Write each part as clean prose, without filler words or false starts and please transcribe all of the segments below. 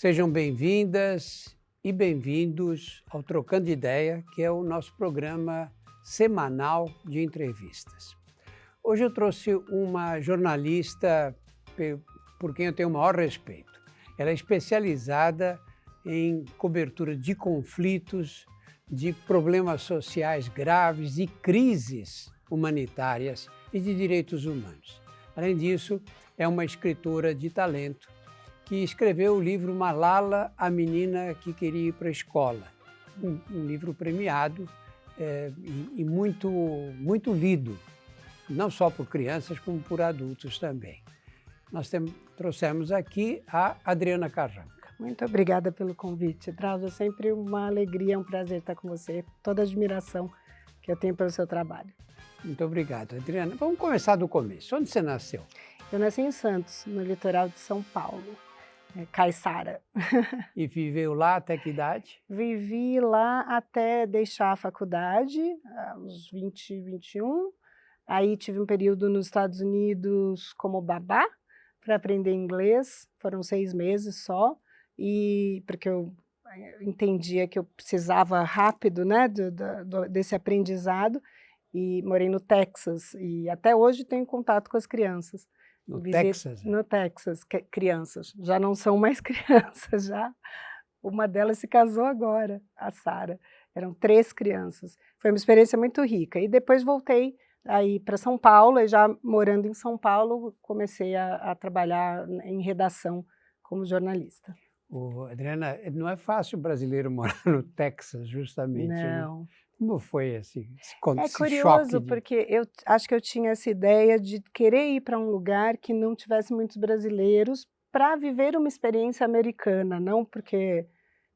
Sejam bem-vindas e bem-vindos ao Trocando Ideia, que é o nosso programa semanal de entrevistas. Hoje eu trouxe uma jornalista por quem eu tenho o maior respeito. Ela é especializada em cobertura de conflitos, de problemas sociais graves, de crises humanitárias e de direitos humanos. Além disso, é uma escritora de talento que escreveu o livro Malala, a menina que queria ir para a escola. Um livro premiado e muito lido, não só por crianças, como por adultos também. Nós trouxemos aqui a Adriana Carranca. Muito obrigada pelo convite, Drauzio. É sempre uma alegria, um prazer estar com você. Toda a admiração que eu tenho pelo seu trabalho. Muito obrigado, Adriana. Vamos começar do começo. Onde você nasceu? Eu nasci em Santos, no litoral de São Paulo, Caiçara. E viveu lá até que idade? Vivi lá até deixar a faculdade, aos 20, 21. Aí tive um período nos Estados Unidos como babá, para aprender inglês. Foram 6 meses só. E porque eu entendia que eu precisava rápido, né, desse aprendizado, e morei no Texas, e até hoje tenho contato com as crianças. No Texas? No Texas, crianças, já não são mais crianças, já. Uma delas se casou agora, a Sara. Eram 3 crianças. Foi uma experiência muito rica. E depois voltei aí para São Paulo, e já morando em São Paulo, comecei a trabalhar em redação como jornalista. Adriana, não é fácil o brasileiro morar no Texas, justamente, Não. Né? Como foi esse É esse curioso, choque porque eu acho que eu tinha essa ideia de querer ir para um lugar que não tivesse muitos brasileiros para viver uma experiência americana, não porque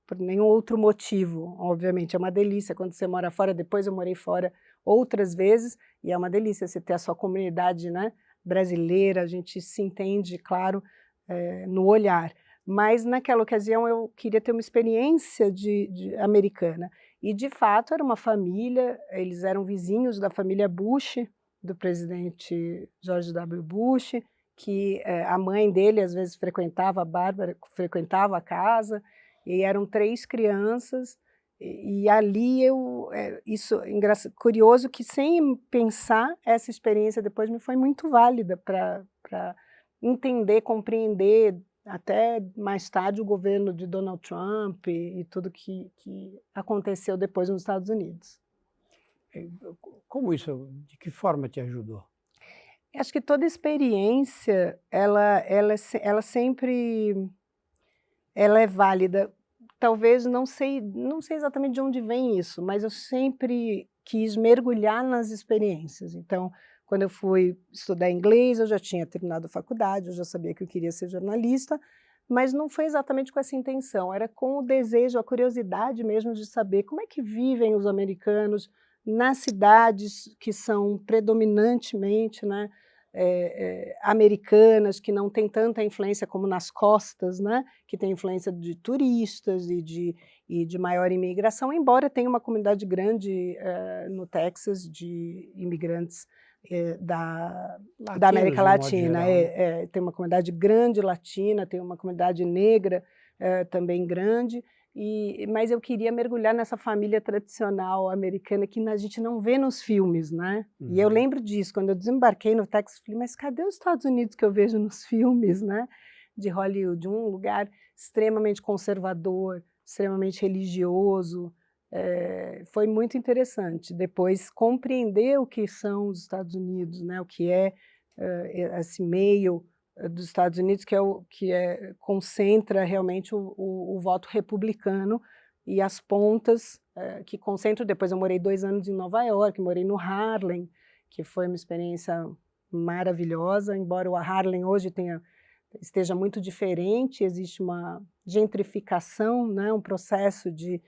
por nenhum outro motivo. Obviamente, é uma delícia quando você mora fora. Depois eu morei fora outras vezes, e é uma delícia você ter a sua comunidade, né, brasileira. A gente se entende, claro, no olhar. Mas naquela ocasião eu queria ter uma experiência americana. E de fato era uma família, eles eram vizinhos da família Bush, do presidente George W. Bush, que a mãe dele às vezes frequentava, a Bárbara frequentava a casa, e eram 3 crianças, e ali isso curioso que, sem pensar, essa experiência depois me foi muito válida para entender, compreender até mais tarde o governo de Donald Trump e tudo que aconteceu depois nos Estados Unidos. Como isso, de que forma te ajudou? Acho que toda experiência, ela sempre é válida. Talvez não sei exatamente de onde vem isso, mas eu sempre quis mergulhar nas experiências. Então, quando eu fui estudar inglês, eu já tinha terminado a faculdade, eu já sabia que eu queria ser jornalista, mas não foi exatamente com essa intenção, era com o desejo, a curiosidade mesmo de saber como é que vivem os americanos nas cidades que são predominantemente, né, americanas, que não tem tanta influência como nas costas, né, que tem influência de turistas e de maior imigração, embora tenha uma comunidade grande no Texas de imigrantes da América Latina. Tem uma comunidade grande latina, tem uma comunidade negra também grande, mas eu queria mergulhar nessa família tradicional americana que a gente não vê nos filmes, né? Uhum. E eu lembro disso, quando eu desembarquei no Texas, falei, mas cadê os Estados Unidos que eu vejo nos filmes, né? De Hollywood, um lugar extremamente conservador, extremamente religioso. Foi muito interessante depois compreender o que são os Estados Unidos, né? O que é esse meio dos Estados Unidos, que concentra realmente o voto republicano, e as pontas que concentram. Depois eu morei 2 anos em Nova York, morei no Harlem, que foi uma experiência maravilhosa, embora o Harlem hoje esteja muito diferente, existe uma gentrificação, né, um processo de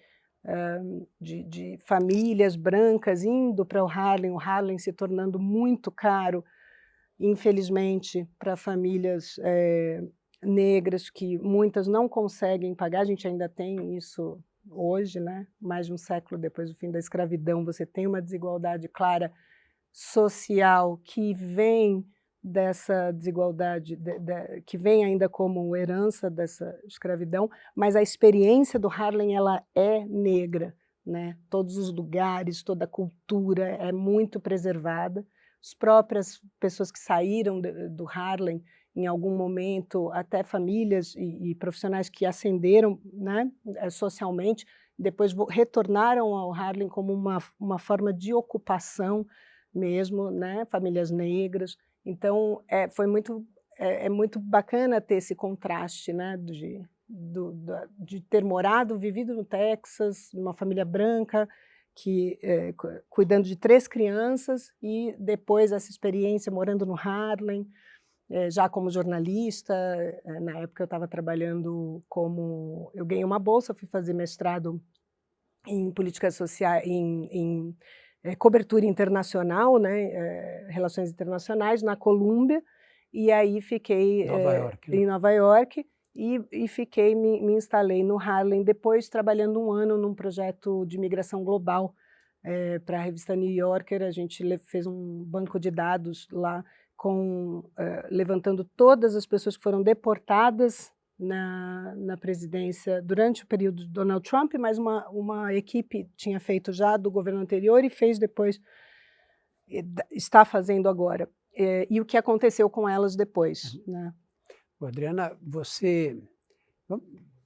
famílias brancas indo para o Harlem se tornando muito caro, infelizmente, para famílias negras, que muitas não conseguem pagar. A gente ainda tem isso hoje, né? Mais de um século depois do fim da escravidão, você tem uma desigualdade clara social que vem dessa desigualdade que vem ainda como herança dessa escravidão, mas a experiência do Harlem ela é negra, né? Todos os lugares, toda a cultura é muito preservada. As próprias pessoas que saíram do Harlem em algum momento, até famílias e profissionais que ascenderam, né, socialmente, depois retornaram ao Harlem como uma forma de ocupação mesmo, né, famílias negras. Então, é muito bacana ter esse contraste, né, de ter morado, vivido no Texas, numa família branca, cuidando de 3 crianças, e depois essa experiência morando no Harlem, já como jornalista. Na época eu estava trabalhando eu ganhei uma bolsa, fui fazer mestrado em políticas sociais, em cobertura internacional, né, relações internacionais, na Colômbia, e aí fiquei Nova York, né? em Nova York, e fiquei, me instalei no Harlem, depois trabalhando 1 ano num projeto de migração global para a revista New Yorker. A gente fez um banco de dados lá, levantando todas as pessoas que foram deportadas na presidência durante o período de Donald Trump, mas uma equipe tinha feito já do governo anterior e fez depois, está fazendo agora. E o que aconteceu com elas depois, né? Adriana,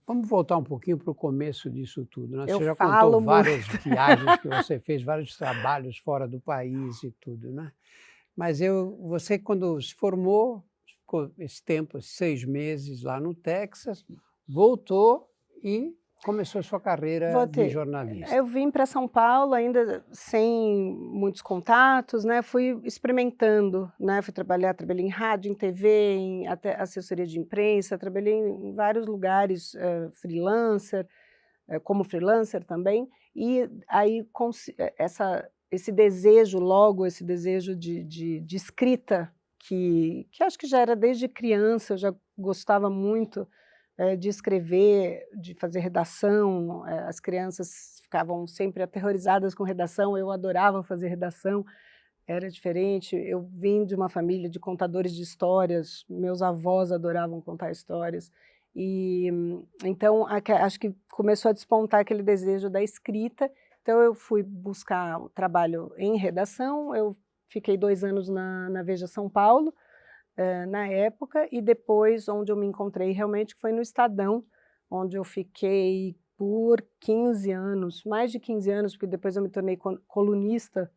vamos voltar um pouquinho para o começo disso tudo, né? Eu Você já falo contou várias muito. viagens que você fez, vários trabalhos fora do país e tudo, né? Mas você, quando se formou, ficou esse tempo, 6 meses lá no Texas, voltou e começou a sua carreira de jornalista. Eu vim para São Paulo ainda sem muitos contatos, né? Fui experimentando, né? Trabalhei em rádio, em TV, em até assessoria de imprensa, trabalhei em vários lugares, como freelancer também, e aí esse desejo de escrita, que acho que já era desde criança. Eu já gostava muito de escrever, de fazer redação. As crianças ficavam sempre aterrorizadas com redação, eu adorava fazer redação, era diferente. Eu vim de uma família de contadores de histórias, meus avós adoravam contar histórias, e então acho que começou a despontar aquele desejo da escrita. Então eu fui buscar um trabalho em redação. Eu fiquei 2 anos na Veja São Paulo, na época, e depois onde eu me encontrei realmente foi no Estadão, onde eu fiquei por 15 anos, mais de 15 anos, porque depois eu me tornei colunista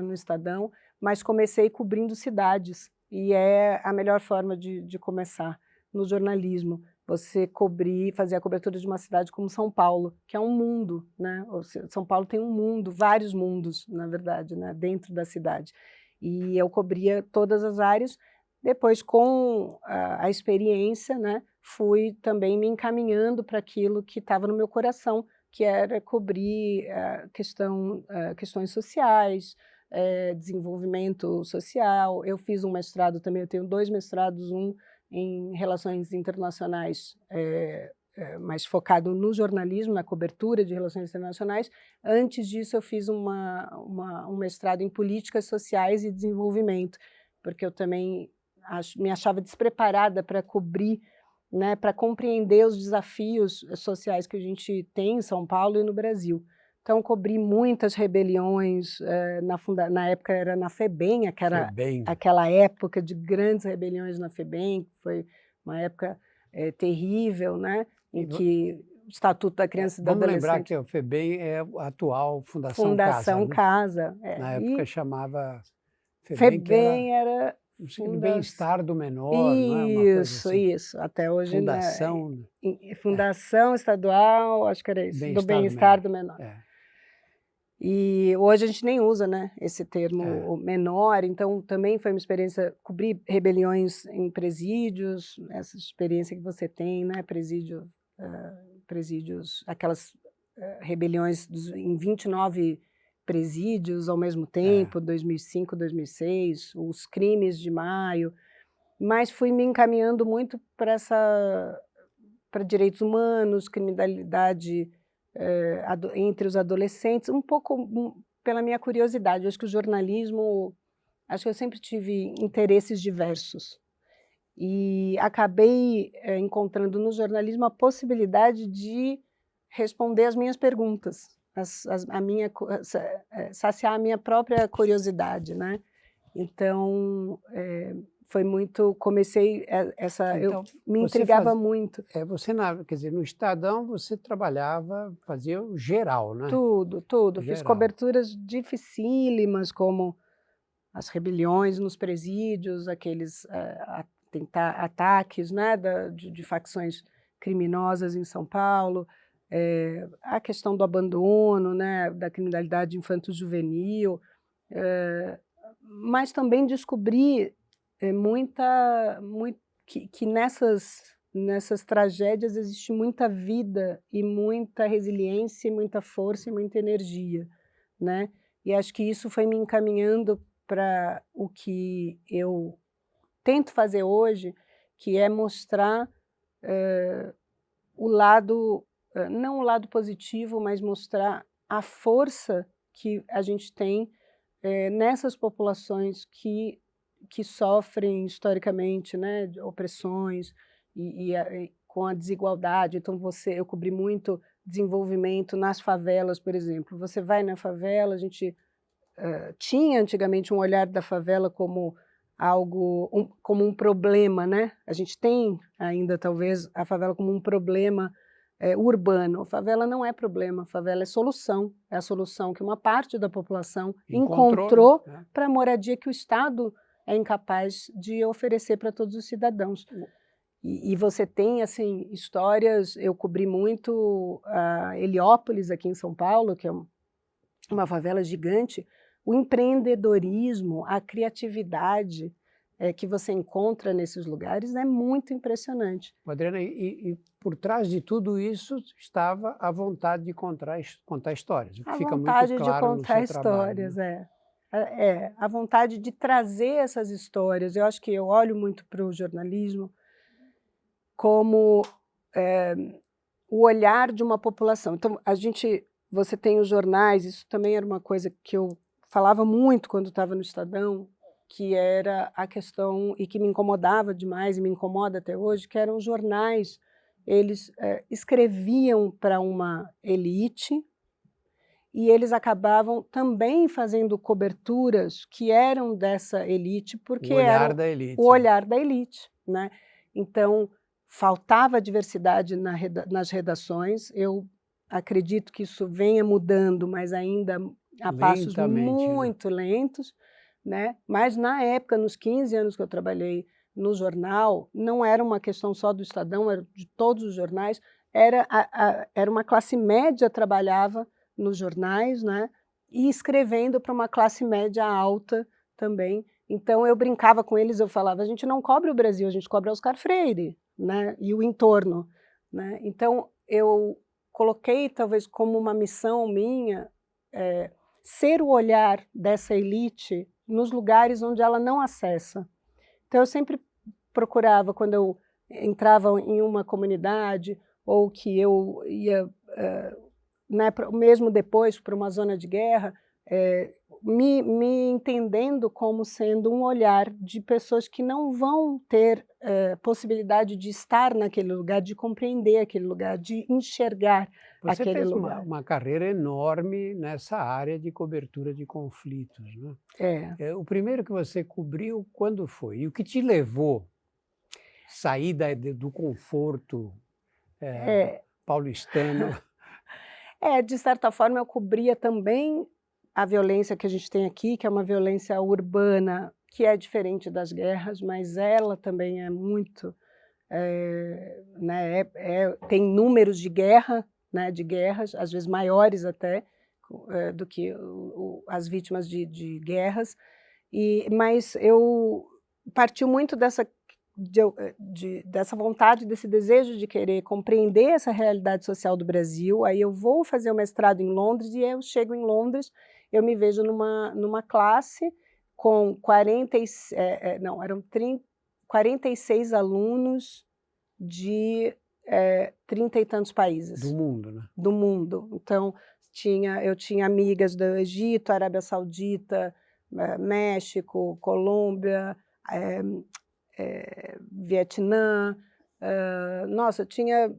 no Estadão, mas comecei cobrindo cidades, e é a melhor forma de começar no jornalismo. Você fazer a cobertura de uma cidade como São Paulo, que é um mundo, né? São Paulo tem um mundo, vários mundos, na verdade, né, dentro da cidade. E eu cobria todas as áreas. Depois, com a experiência, né, fui também me encaminhando para aquilo que estava no meu coração, que era cobrir questões sociais, desenvolvimento social. Eu fiz um mestrado também, eu tenho 2 mestrados, um em relações internacionais, mais focado no jornalismo, na cobertura de relações internacionais. Antes disso, eu fiz um mestrado em políticas sociais e desenvolvimento, porque eu também me achava despreparada para cobrir, né, para compreender os desafios sociais que a gente tem em São Paulo e no Brasil. Então, cobri muitas rebeliões, na época era na FEBEM, aquela época de grandes rebeliões na FEBEM, que foi uma época terrível, né, em que o Estatuto da Criança e do Adolescente... Vamos lembrar que a FEBEM é a atual Fundação Fundação Casa, Casa. Na época chamava FEBEM, que era não sei, do bem-estar do menor, não é uma coisa assim? Isso, até hoje, Fundação... Fundação Estadual, acho que era isso, do Bem-Estar do Menor. E hoje a gente nem usa, né, esse termo menor. Então também foi uma experiência cobrir rebeliões em presídios, essa experiência que você tem, né, presídios, aquelas rebeliões em 29 presídios ao mesmo tempo, 2005, 2006, os crimes de maio. Mas fui me encaminhando muito para direitos humanos, criminalidade entre os adolescentes, um pouco pela minha curiosidade. Eu acho que o jornalismo Acho que eu sempre tive interesses diversos. E acabei encontrando no jornalismo a possibilidade de responder as minhas perguntas, saciar a minha própria curiosidade, né? Então, foi muito, comecei eu Então, me você intrigava muito. quer dizer, no Estadão você trabalhava, fazia o geral, né? Tudo, tudo. Fiz Geral. coberturas dificílimas, como as rebeliões nos presídios, aqueles ataques, né, de facções criminosas em São Paulo, a questão do abandono, né, da criminalidade infanto-juvenil, mas também descobri que nessas tragédias existe muita vida e muita resiliência, e muita força e muita energia, né? E acho que isso foi me encaminhando para o que eu tento fazer hoje, que é mostrar o lado, não o lado positivo, mas mostrar a força que a gente tem nessas populações que sofrem historicamente, né, de opressões e com a desigualdade. Então, eu cobri muito desenvolvimento nas favelas, por exemplo. Você vai na favela, a gente tinha antigamente um olhar da favela como como um problema, né? A gente tem ainda, talvez, a favela como um problema urbano. A favela não é problema, a favela é solução. É a solução que uma parte da população encontrou, né? para a moradia que o Estado é incapaz de oferecer para todos os cidadãos. E você tem, assim, histórias. Eu cobri muito a Heliópolis, aqui em São Paulo, que é uma favela gigante. O empreendedorismo, a criatividade que você encontra nesses lugares é muito impressionante. Adriana, e por trás de tudo isso estava a vontade de contar histórias, o que fica muito claro no seu trabalho, né? A vontade de trazer essas histórias. Eu acho que eu olho muito para o jornalismo como o olhar de uma população. Então, você tem os jornais, isso também era uma coisa que eu falava muito quando estava no Estadão, que era a questão, e que me incomodava demais, e me incomoda até hoje, que eram os jornais. Eles escreviam para uma elite, e eles acabavam também fazendo coberturas que eram dessa elite, porque O olhar eram da elite. o olhar da elite, né? Então, faltava diversidade nas redações. Eu acredito que isso venha mudando, mas ainda a passos Lentamente, né? muito lentos, né? Mas, na época, nos 15 anos que eu trabalhei no jornal, não era uma questão só do Estadão, era de todos os jornais. Era uma classe média trabalhava nos jornais, né? E escrevendo para uma classe média alta também. Então, eu brincava com eles, eu falava: a gente não cobre o Brasil, a gente cobre Oscar Freire, né? E o entorno, né? Então, eu coloquei, talvez, como uma missão minha, ser o olhar dessa elite nos lugares onde ela não acessa. Então, eu sempre procurava, quando eu entrava em uma comunidade, ou que eu ia, né, mesmo depois para uma zona de guerra, me entendendo como sendo um olhar de pessoas que não vão ter possibilidade de estar naquele lugar, de compreender aquele lugar, de enxergar Você aquele fez lugar. uma carreira enorme nessa área de cobertura de conflitos, né? O primeiro que você cobriu, quando foi? E o que te levou a sair do conforto paulistano? De certa forma, eu cobria também a violência que a gente tem aqui, que é uma violência urbana, que é diferente das guerras, mas ela também é muito, né, tem números de guerra, né, de guerras, às vezes maiores até do que as vítimas de guerras. Mas eu partiu muito dessa vontade, desse desejo de querer compreender essa realidade social do Brasil. Aí eu vou fazer o mestrado em Londres, e eu chego em Londres, eu me vejo numa classe com 46 alunos de 30 e tantos países. Do mundo, né? Do mundo. Então, eu tinha amigas do Egito, Arábia Saudita, México, Colômbia, Vietnã, nossa, tinha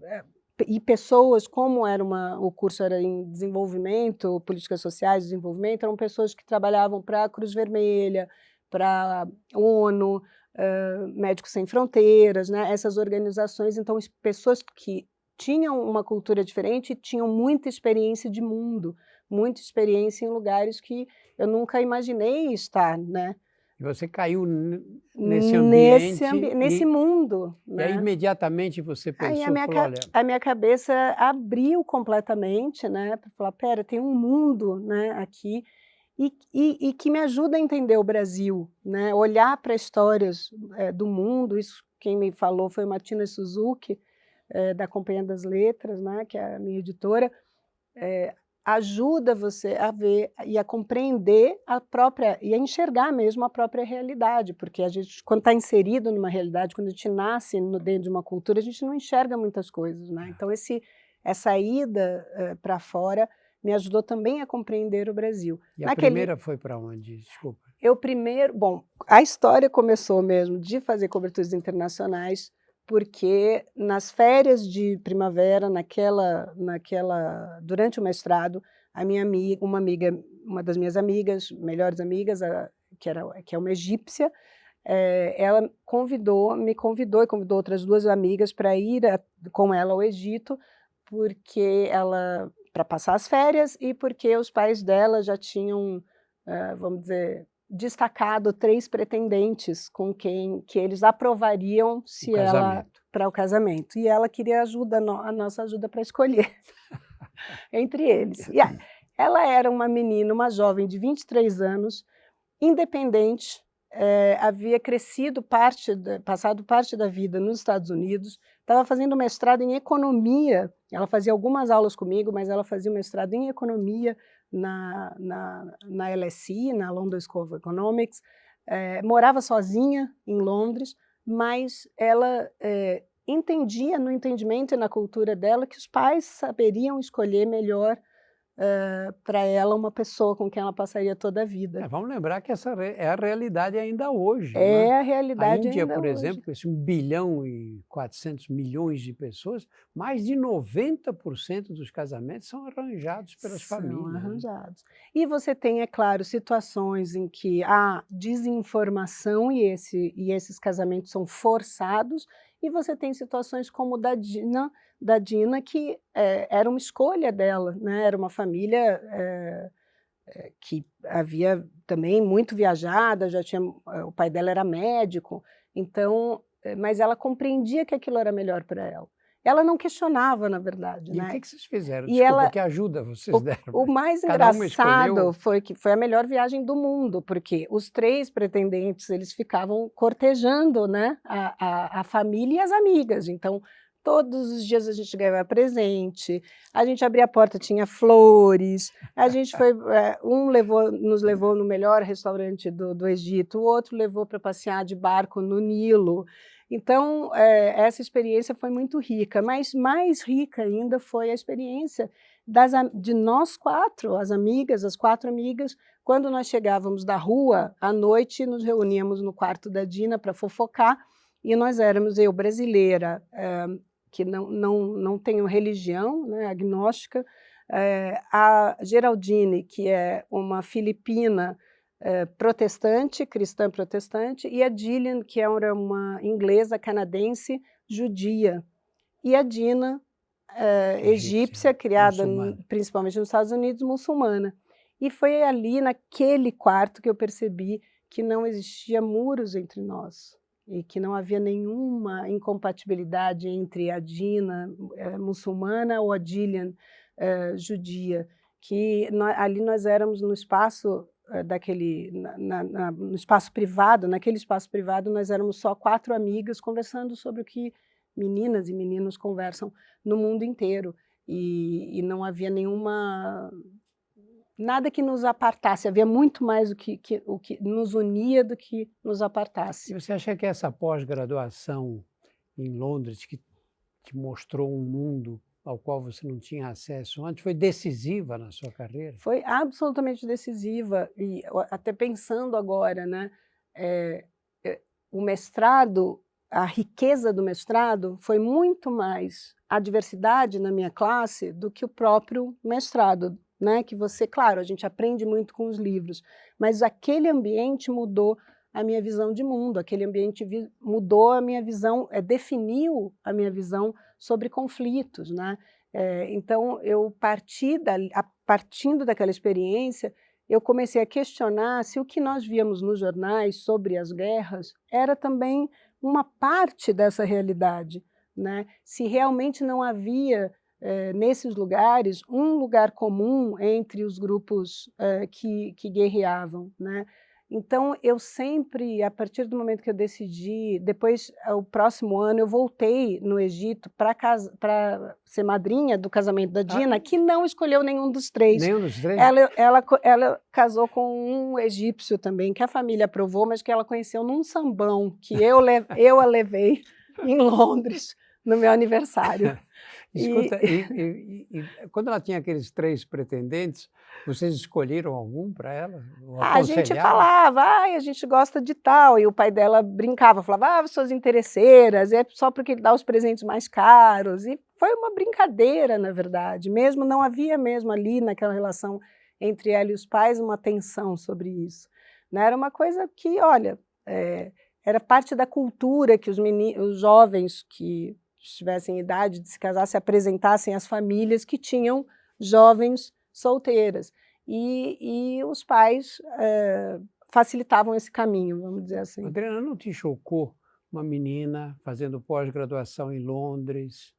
e pessoas, como era o curso era em desenvolvimento, políticas sociais, desenvolvimento, eram pessoas que trabalhavam para a Cruz Vermelha, para a ONU, Médicos Sem Fronteiras, né, essas organizações, então pessoas que tinham uma cultura diferente e tinham muita experiência de mundo, muita experiência em lugares que eu nunca imaginei estar, né? E você caiu nesse ambiente nesse mundo, e aí né? imediatamente você Aí pensou, falou, olha... a minha cabeça abriu completamente, né, para falar, pera, tem um mundo, né, aqui, e que me ajuda a entender o Brasil, né, olhar para histórias do mundo. Isso quem me falou foi Martina Suzuki, da Companhia das Letras, né, que é a minha editora. Ajuda você a ver e a compreender a própria, e a enxergar mesmo a própria realidade, porque a gente, quando está inserido numa realidade, quando a gente nasce dentro de uma cultura, a gente não enxerga muitas coisas, né? Então essa ida para fora me ajudou também a compreender o Brasil. E a primeira foi para onde? Desculpa. Bom, a história começou mesmo de fazer coberturas internacionais, porque nas férias de primavera, durante o mestrado, uma das minhas amigas, melhores amigas, que é uma egípcia, ela me convidou e convidou outras duas amigas para ir com ela ao Egito, para passar as férias e porque os pais dela já tinham, vamos dizer, destacado 3 pretendentes com quem que eles aprovariam se ela para o casamento. E ela queria a nossa ajuda para escolher entre eles. E ela era uma menina, uma jovem de 23 anos, independente, havia passado parte da vida nos Estados Unidos, estava fazendo mestrado em economia. Ela fazia algumas aulas comigo, mas ela fazia um mestrado em economia na LSE, na London School of Economics, morava sozinha em Londres, mas ela entendia no entendimento e na cultura dela que os pais saberiam escolher melhor para ela uma pessoa com quem ela passaria toda a vida. Vamos lembrar que essa é a realidade ainda hoje. A realidade ainda hoje. A Índia, por hoje. exemplo, esse 1 bilhão e 400 milhões de pessoas, mais de 90% dos casamentos são arranjados pelas famílias. São arranjados. E você tem, é claro, situações em que há desinformação e esses casamentos são forçados, e você tem situações como da Dina, que era uma escolha dela, né? Era uma família que havia também muito viajada, o pai dela era médico, então, mas ela compreendia que aquilo era melhor para ela. Ela não questionava, na verdade. E né? o que vocês fizeram? E Desculpa, que ajuda vocês deram? O mais engraçado foi que foi a melhor viagem do mundo, porque os 3 pretendentes, eles ficavam cortejando, né, a família e as amigas. Então, todos os dias a gente ganhava presente, a gente abria a porta, tinha flores, a gente foi, nos levou no melhor restaurante do Egito, o outro levou para passear de barco no Nilo. Então, essa experiência foi muito rica, mas mais rica ainda foi a experiência de nós 4, as 4 amigas, quando nós chegávamos da rua, à noite nos reuníamos no quarto da Dina para fofocar, e nós éramos, eu brasileira, que não tenho religião, né, agnóstica, a Geraldine, que é uma filipina protestante, cristã protestante, e a Gillian, que era uma inglesa canadense judia, e a Dina, egípcia, criada principalmente nos Estados Unidos, muçulmana. E foi ali, naquele quarto, que eu percebi que não existia muros entre nós, e que não havia nenhuma incompatibilidade entre a Dina muçulmana ou a Gillian judia, que ali nós éramos no espaço no espaço privado, naquele espaço privado nós éramos só 4 amigas conversando sobre o que meninas e meninos conversam no mundo inteiro, e não havia nada que nos apartasse, havia muito mais o que nos unia do que nos apartasse. E você acha que essa pós-graduação em Londres, que te mostrou um mundo ao qual você não tinha acesso antes, foi decisiva na sua carreira? Foi absolutamente decisiva e até pensando agora, né, eh o mestrado, a riqueza do mestrado foi muito mais a diversidade na minha classe do que o próprio mestrado, né, que você claro, a gente aprende muito com os livros, mas aquele ambiente mudou a minha visão de mundo, aquele ambiente mudou a minha visão, definiu a minha visão sobre conflitos, né. Então eu partindo daquela experiência, eu comecei a questionar se o que nós víamos nos jornais sobre as guerras era também uma parte dessa realidade, né? Se realmente não havia, nesses lugares, um lugar comum entre os grupos, que guerreavam, né? Então eu sempre, a partir do momento que eu decidi, depois, o próximo ano eu voltei no Egito para ser madrinha do casamento da Ah, Dina, que não escolheu nenhum dos 3. nenhum dos 3? Ela casou com um egípcio também, que a família aprovou, mas que ela conheceu num sambão, que eu a levei em Londres, no meu aniversário. E Escuta, quando ela tinha aqueles 3 pretendentes, vocês escolheram algum para ela? Ou a gente aconselharam? falava: "Ai, a gente gosta de tal", e o pai dela brincava, falava: "Ah, suas interesseiras, é só porque ele dá os presentes mais caros", e foi uma brincadeira, na verdade, mesmo não havia mesmo ali naquela relação entre ela e os pais uma tensão sobre isso, né, era uma coisa que, olha, era parte da cultura que os jovens que tivessem idade de se casar se apresentassem às famílias que tinham jovens solteiras. E os pais, facilitavam esse caminho, vamos dizer assim. Adriana, não te chocou uma menina fazendo pós-graduação em Londres,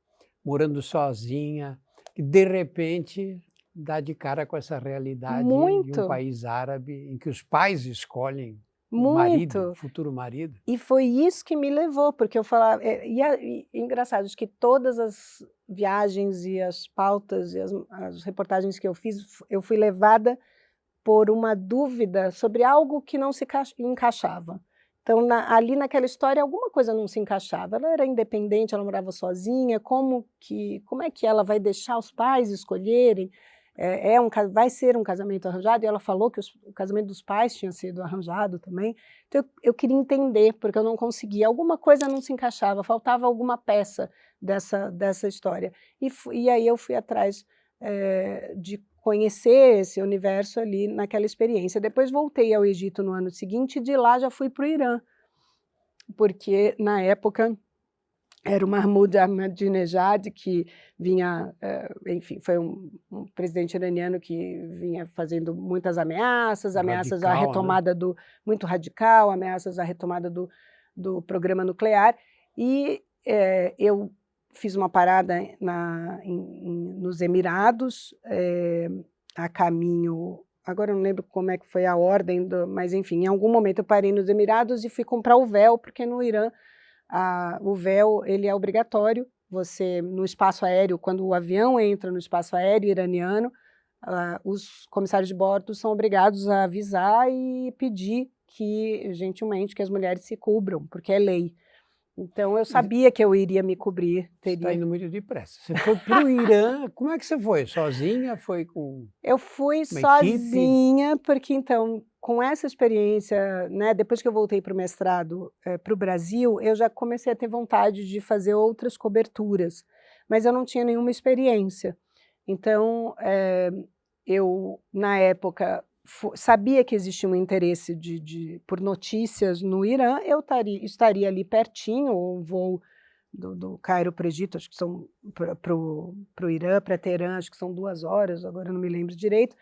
morando sozinha, que de repente dá de cara com essa realidade de um Muito, país árabe em que os pais escolhem o marido, o muito. futuro marido? E foi isso que me levou, porque eu falava e engraçado, acho que todas as viagens e as pautas e as reportagens que eu fiz, eu fui levada por uma dúvida sobre algo que não se encaixava. Então ali naquela história alguma coisa não se encaixava, ela era independente, ela morava sozinha, como é que ela vai deixar os pais escolherem? Vai ser um casamento arranjado? E ela falou que o casamento dos pais tinha sido arranjado também, então eu queria entender, porque eu não conseguia, alguma coisa não se encaixava, faltava alguma peça dessa história. E aí eu fui atrás, de conhecer esse universo ali naquela experiência. Depois voltei ao Egito no ano seguinte e de lá já fui para o Irã, porque na época era o Mahmoud Ahmadinejad que vinha, enfim, foi um presidente iraniano que vinha fazendo muitas ameaças à Radical, né? retomada muito radical, ameaças à retomada do programa nuclear, e eu fiz uma parada nos Emirados, a caminho, agora eu não lembro como é que foi a ordem, mas enfim, em algum momento eu parei nos Emirados e fui comprar o véu, porque no Irã o véu ele é obrigatório, você no espaço aéreo, quando o avião entra no espaço aéreo iraniano, os comissários de bordo são obrigados a avisar e pedir gentilmente, que as mulheres se cubram, porque é lei. Então eu Mas sabia que eu iria me cobrir, você está teria. indo muito depressa. Você foi para o Irã, como é que você foi? Sozinha? Foi com Eu fui uma equipe? sozinha, porque então, com essa experiência, né, depois que eu voltei para o mestrado, para o Brasil, eu já comecei a ter vontade de fazer outras coberturas, mas eu não tinha nenhuma experiência. Então, eu, na época, sabia que existia um interesse por notícias no Irã, eu estaria ali pertinho, um voo do Cairo para o Egito, acho que são para o Irã, para Teherã, acho que são 2 horas, agora eu não me lembro direito.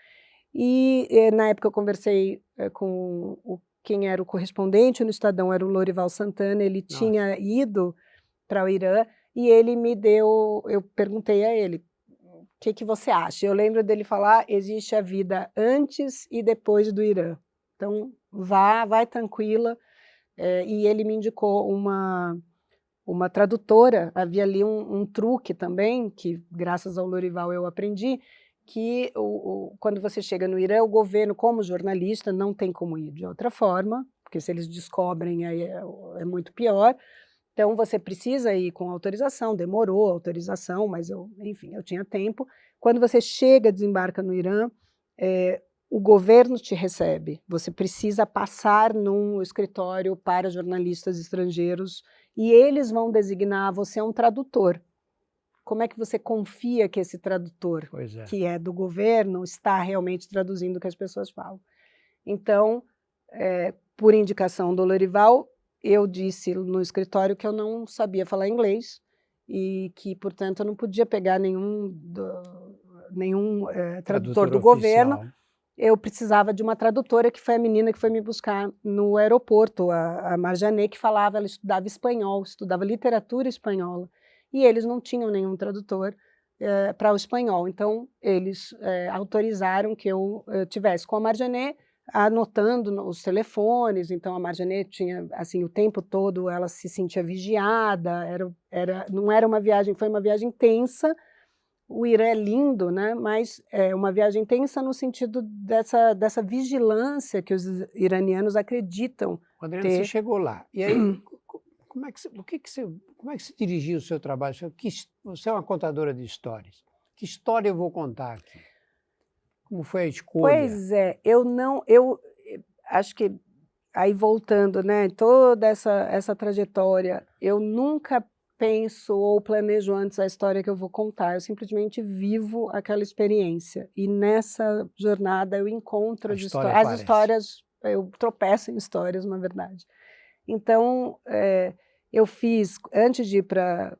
E, na época eu conversei, com quem era o correspondente no Estadão, era o Lorival Santana, ele Nossa. tinha ido para o Irã e ele eu perguntei a ele: "O que que você acha?". Eu lembro dele falar: "Existe a vida antes e depois do Irã, então vai tranquila", e ele me indicou uma tradutora, havia ali um truque também, que graças ao Lorival eu aprendi, que quando você chega no Irã, o governo, como jornalista, não tem como ir de outra forma, porque se eles descobrem aí é muito pior. Então, você precisa ir com autorização, demorou a autorização, mas enfim, eu tinha tempo. Quando você chega, desembarca no Irã, o governo te recebe. Você precisa passar num escritório para jornalistas estrangeiros e eles vão designar você um tradutor. Como é que você confia que esse tradutor, que é do governo, está realmente traduzindo o que as pessoas falam? Então, por indicação do Lorival, eu disse no escritório que eu não sabia falar inglês e que, portanto, eu não podia pegar nenhum tradutor do governo. Eu precisava de uma tradutora, que foi a menina que foi me buscar no aeroporto, a Marjané, que falava, ela estudava espanhol, estudava literatura espanhola, e eles não tinham nenhum tradutor para o espanhol. Então, eles autorizaram que eu tivesse com a Marjané, anotando os telefones. Então a Marjané tinha, assim, o tempo todo ela se sentia vigiada, não era uma viagem, foi uma viagem tensa. O Irã é lindo, né? Mas é uma viagem tensa no sentido dessa vigilância que os iranianos acreditam Adriana, ter. você chegou lá, e aí como é que você dirigiu o seu trabalho? Você é uma contadora de histórias. Que história eu vou contar aqui? Como foi a escolha? Pois é, eu acho que, aí voltando, né, toda essa trajetória, eu nunca penso ou planejo antes a história que eu vou contar, eu simplesmente vivo aquela experiência, e nessa jornada eu encontro as histórias, eu tropeço em histórias, na verdade. Então, eu fiz, antes de ir para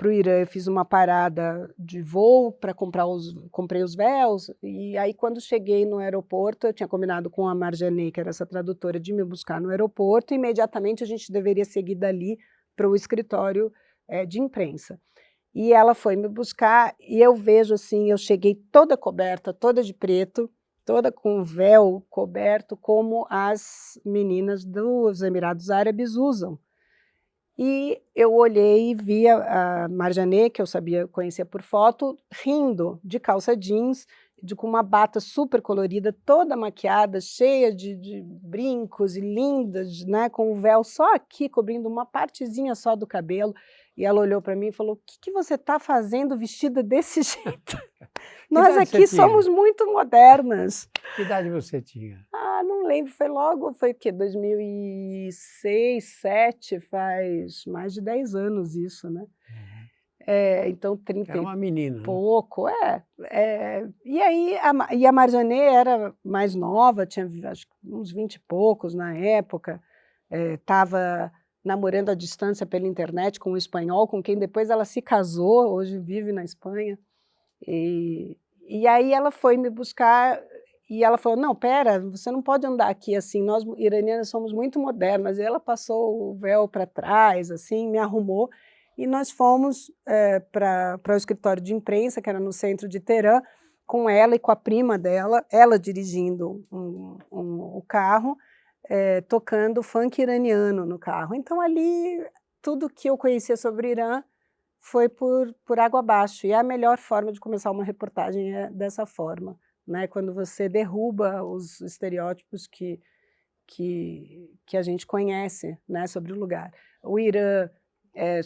o Irã, eu fiz uma parada de voo para comprei os véus, e aí quando cheguei no aeroporto, eu tinha combinado com a Marjané, que era essa tradutora, de me buscar no aeroporto, e imediatamente a gente deveria seguir dali para o escritório de imprensa. E ela foi me buscar, e eu vejo assim, eu cheguei toda coberta, toda de preto, toda com véu coberto, como as meninas dos Emirados Árabes usam. E eu olhei e vi a Marjané, que eu conhecia por foto, rindo, de calça jeans, com uma bata super colorida, toda maquiada, cheia de brincos e lindas, né, com o véu só aqui, cobrindo uma partezinha só do cabelo. E ela olhou para mim e falou: "O que você está fazendo vestida desse jeito? Nós aqui somos muito modernas." Que idade você tinha? Não lembro, foi o quê? 2006, 2007, faz mais de 10 anos isso, né? Então 30 Era uma menina, pouco, E aí, a Marjané era mais nova, tinha acho, uns 20 e poucos na época, estava namorando à distância pela internet com um espanhol, com quem depois ela se casou, hoje vive na Espanha. E aí ela foi me buscar e ela falou: "Não, pera, você não pode andar aqui assim, nós iranianas somos muito modernas." E ela passou o véu para trás, assim, me arrumou, e nós fomos para o escritório de imprensa, que era no centro de Teherã, com ela e com a prima dela, ela dirigindo o carro, tocando funk iraniano no carro. Então ali, tudo que eu conhecia sobre o Irã foi por água abaixo, e a melhor forma de começar uma reportagem é dessa forma, né? Quando você derruba os estereótipos que a gente conhece, né, sobre o lugar. O Irã é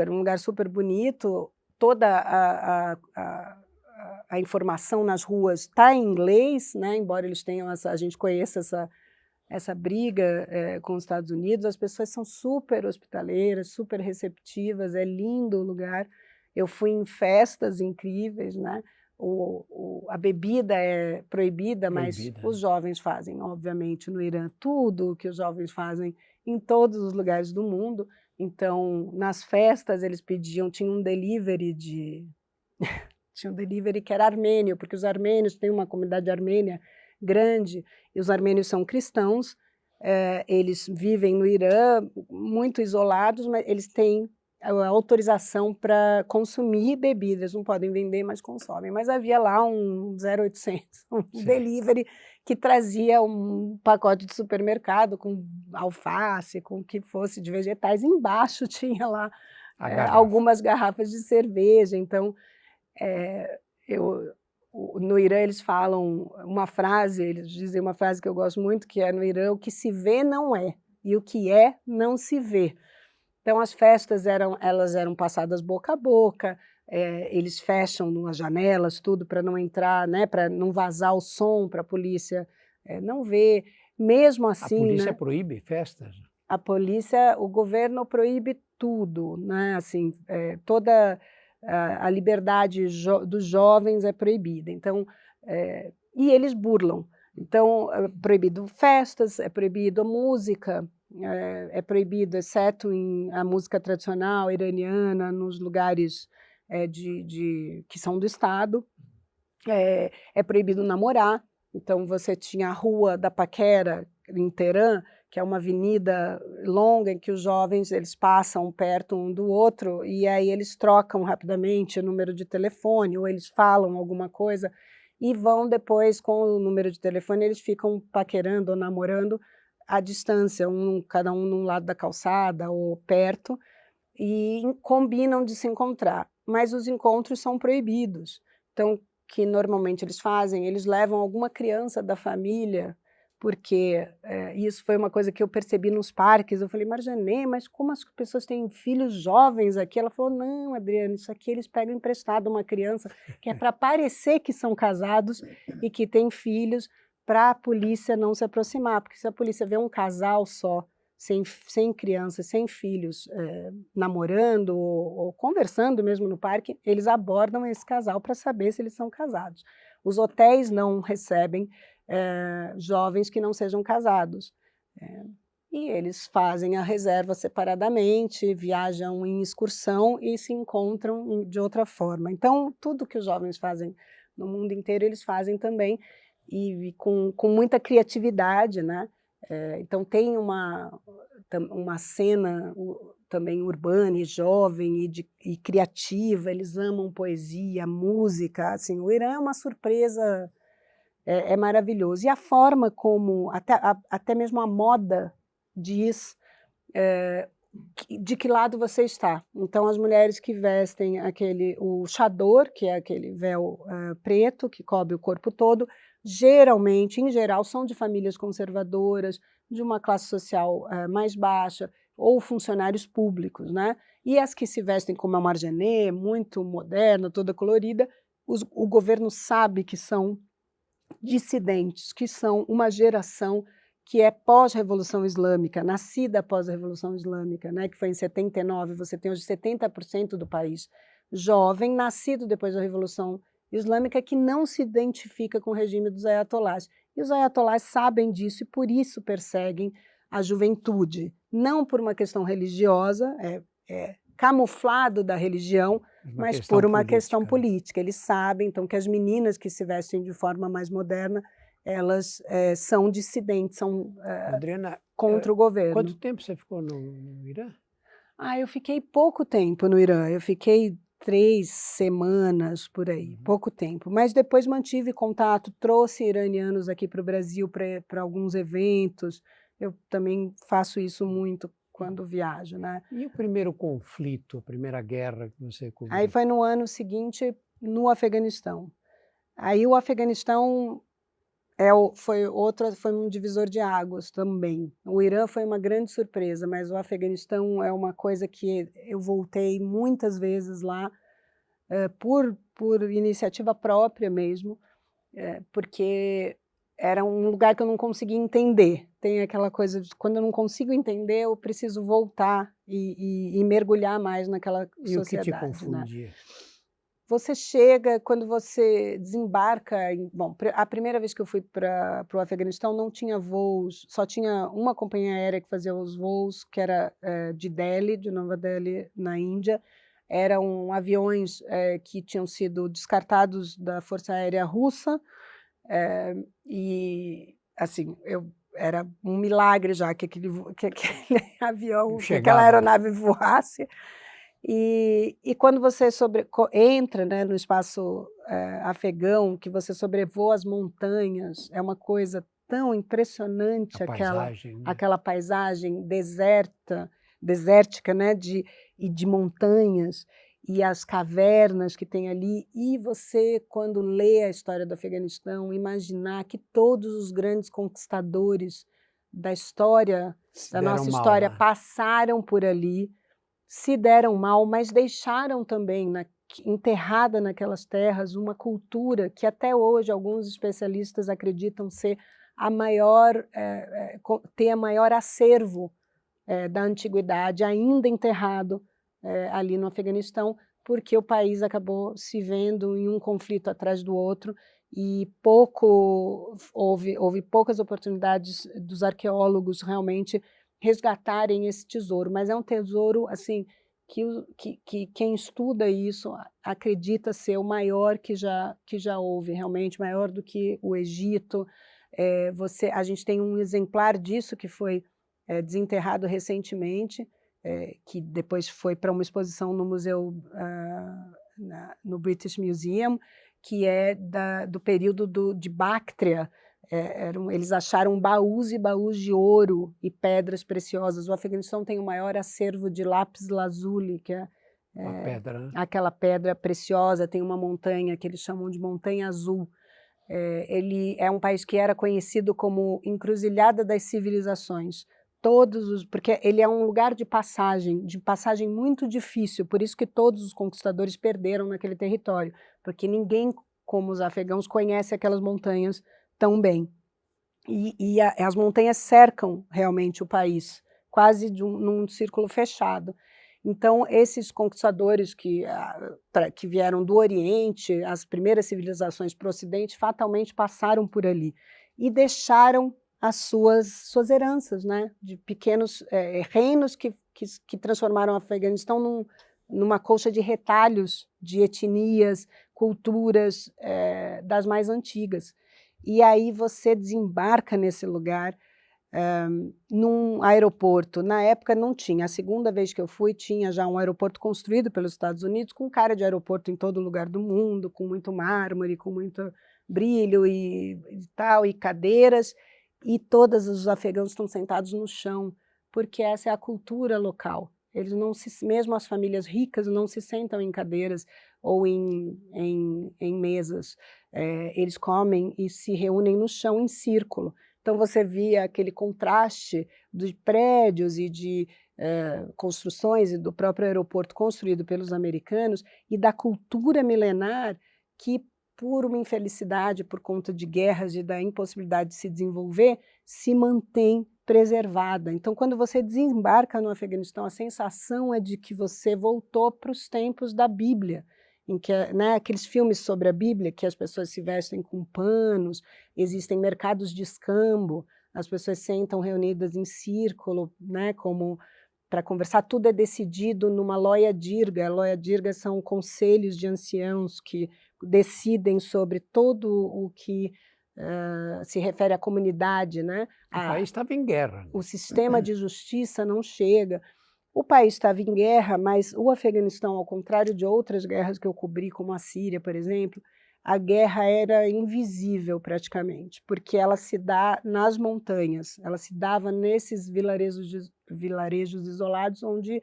um lugar super bonito, toda a informação nas ruas está em inglês, né, embora eles tenham a gente conheça essa briga com os Estados Unidos. As pessoas são super hospitaleiras, super receptivas, é lindo o lugar. Eu fui em festas incríveis, né? A bebida é proibida, mas os jovens fazem, obviamente, no Irã, tudo o que os jovens fazem em todos os lugares do mundo. Então, nas festas, eles pediam, tinha um delivery tinha um delivery que era armênio, porque os armênios têm uma comunidade armênia grande, e os armênios são cristãos, eles vivem no Irã muito isolados, mas eles têm a autorização para consumir bebidas, não podem vender, mas consomem. Mas havia lá um 0800, um delivery que trazia um pacote de supermercado com alface, com o que fosse de vegetais, embaixo tinha lá algumas garrafas de cerveja. Então, no Irã eles falam uma frase, eles dizem uma frase que eu gosto muito, que é: no Irã o que se vê não é, e o que é não se vê. Então as festas elas eram passadas boca a boca, eles fecham as janelas, tudo para não entrar, né, para não vazar o som, para a polícia não ver. Mesmo A assim, polícia né, proíbe festas? a polícia, o governo proíbe tudo, né, assim, toda a liberdade dos jovens é proibida. Então, e eles burlam. Então, é proibido festas, é proibido a música, é proibido, exceto em a música tradicional iraniana, nos lugares que são do Estado. É proibido namorar. Então, você tinha a Rua da Paquera, em Teherã, que é uma avenida longa em que os jovens eles passam perto um do outro e aí eles trocam rapidamente o número de telefone ou eles falam alguma coisa e vão depois com o número de telefone, eles ficam paquerando ou namorando à distância, cada um num lado da calçada ou perto, e combinam de se encontrar, mas os encontros são proibidos. Então, o que normalmente eles fazem, eles levam alguma criança da família, porque isso foi uma coisa que eu percebi nos parques. Eu falei, Marjanê, mas como as pessoas têm filhos jovens aqui? Ela falou, não, Adriana, isso aqui eles pegam emprestado uma criança, que é para parecer que são casados e que têm filhos, para a polícia não se aproximar, porque se a polícia vê um casal só, sem crianças, sem filhos, namorando ou conversando mesmo no parque, eles abordam esse casal para saber se eles são casados. Os hotéis não recebem jovens que não sejam casados. E eles fazem a reserva separadamente, viajam em excursão e se encontram de outra forma. Então, tudo que os jovens fazem no mundo inteiro, eles fazem também, e com muita criatividade, né? Então tem uma cena também urbana e jovem e criativa, eles amam poesia, música, assim, o Irã é uma surpresa, é maravilhoso. E a forma como, até mesmo a moda diz de que lado você está. Então as mulheres que vestem o chador, que é aquele véu preto que cobre o corpo todo, geralmente, em geral, são de famílias conservadoras, de uma classe social mais baixa, ou funcionários públicos, né? E as que se vestem como a Marjanê, muito moderna, toda colorida, o governo sabe que são dissidentes, que são uma geração que é pós-Revolução Islâmica, nascida após a Revolução Islâmica, né, que foi em 79, você tem hoje 70% do país jovem, nascido depois da Revolução Islâmica, que não se identifica com o regime dos ayatolás. E os ayatolás sabem disso e por isso perseguem a juventude, não por uma questão religiosa, camuflado da religião, mas por uma questão política. Eles sabem, então, que as meninas que se vestem de forma mais moderna, elas são dissidentes, são Adriana, contra o governo. Quanto tempo você ficou no Irã? Eu fiquei pouco tempo no Irã, eu fiquei 3 semanas por aí, pouco tempo. Mas depois mantive contato, trouxe iranianos aqui para o Brasil para alguns eventos. Eu também faço isso muito quando viajo, né? E o primeiro conflito, a primeira guerra que você cobriu? Aí foi no ano seguinte, no Afeganistão. Aí o Afeganistão foi um divisor de águas também. O Irã foi uma grande surpresa, mas o Afeganistão é uma coisa que eu voltei muitas vezes lá, por iniciativa própria mesmo, porque era um lugar que eu não conseguia entender. Tem aquela coisa de quando eu não consigo entender, eu preciso voltar e mergulhar mais naquela sociedade. E o que te confundia? Né? Você chega, quando você desembarca, a primeira vez que eu fui para o Afeganistão não tinha voos, só tinha uma companhia aérea que fazia os voos, que era de Delhi, de Nova Delhi, na Índia. Eram aviões que tinham sido descartados da Força Aérea Russa, e assim, era um milagre já que aquele avião, que aquela aeronave voasse. E quando você entra, né, no espaço afegão, que você sobrevoa as montanhas, é uma coisa tão impressionante aquela paisagem desértica, né, de montanhas e as cavernas que tem ali. E você, quando lê a história do Afeganistão, imaginar que todos os grandes conquistadores da história, da nossa história, passaram por ali. se deram mal, mas deixaram também enterrada naquelas terras uma cultura que até hoje alguns especialistas acreditam ser a maior, ter a maior acervo da antiguidade ainda enterrado ali no Afeganistão, porque o país acabou se vendo em um conflito atrás do outro e houve poucas oportunidades dos arqueólogos realmente resgatarem esse tesouro, mas é um tesouro assim que quem estuda isso acredita ser o maior que já houve, realmente maior do que o Egito. A gente tem um exemplar disso que foi desenterrado recentemente, que depois foi para uma exposição no museu, no British Museum, que é do período de Bactria. Eles acharam baús e baús de ouro e pedras preciosas. O Afeganistão tem o maior acervo de lápis lazuli, que é uma pedra, né? aquela pedra preciosa. Tem uma montanha que eles chamam de Montanha Azul. Ele é um país que era conhecido como Encruzilhada das Civilizações. Porque ele é um lugar de passagem muito difícil, por isso que todos os conquistadores perderam naquele território, porque ninguém, como os afegãos, conhece aquelas montanhas tão bem. E as montanhas cercam realmente o país, quase num círculo fechado. Então, esses conquistadores que vieram do Oriente, as primeiras civilizações para o Ocidente, fatalmente passaram por ali e deixaram as suas heranças, né, de pequenos reinos que transformaram o Afeganistão numa colcha de retalhos de etnias, culturas das mais antigas. E aí você desembarca nesse lugar, num aeroporto. Na época não tinha, a segunda vez que eu fui tinha já um aeroporto construído pelos Estados Unidos, com cara de aeroporto em todo lugar do mundo, com muito mármore, com muito brilho e tal, e cadeiras, e todos os afegãos estão sentados no chão, porque essa é a cultura local. Eles não mesmo as famílias ricas não se sentam em cadeiras ou em mesas. Eles comem e se reúnem no chão em círculo. Então você via aquele contraste de prédios e de construções e do próprio aeroporto construído pelos americanos e da cultura milenar que, por uma infelicidade, por conta de guerras e da impossibilidade de se desenvolver, se mantém preservada. Então, quando você desembarca no Afeganistão, a sensação é de que você voltou para os tempos da Bíblia, em que, né, aqueles filmes sobre a Bíblia, que as pessoas se vestem com panos, existem mercados de escambo, as pessoas sentam reunidas em círculo, né, como para conversar, tudo é decidido numa loia dirga. A loia dirga são conselhos de anciãos que decidem sobre todo o que se refere à comunidade, né? O país estava em guerra. O sistema de justiça não chega. O país estava em guerra, mas o Afeganistão, ao contrário de outras guerras que eu cobri, como a Síria, por exemplo, a guerra era invisível praticamente, porque ela se dá nas montanhas, ela se dava nesses vilarejos isolados onde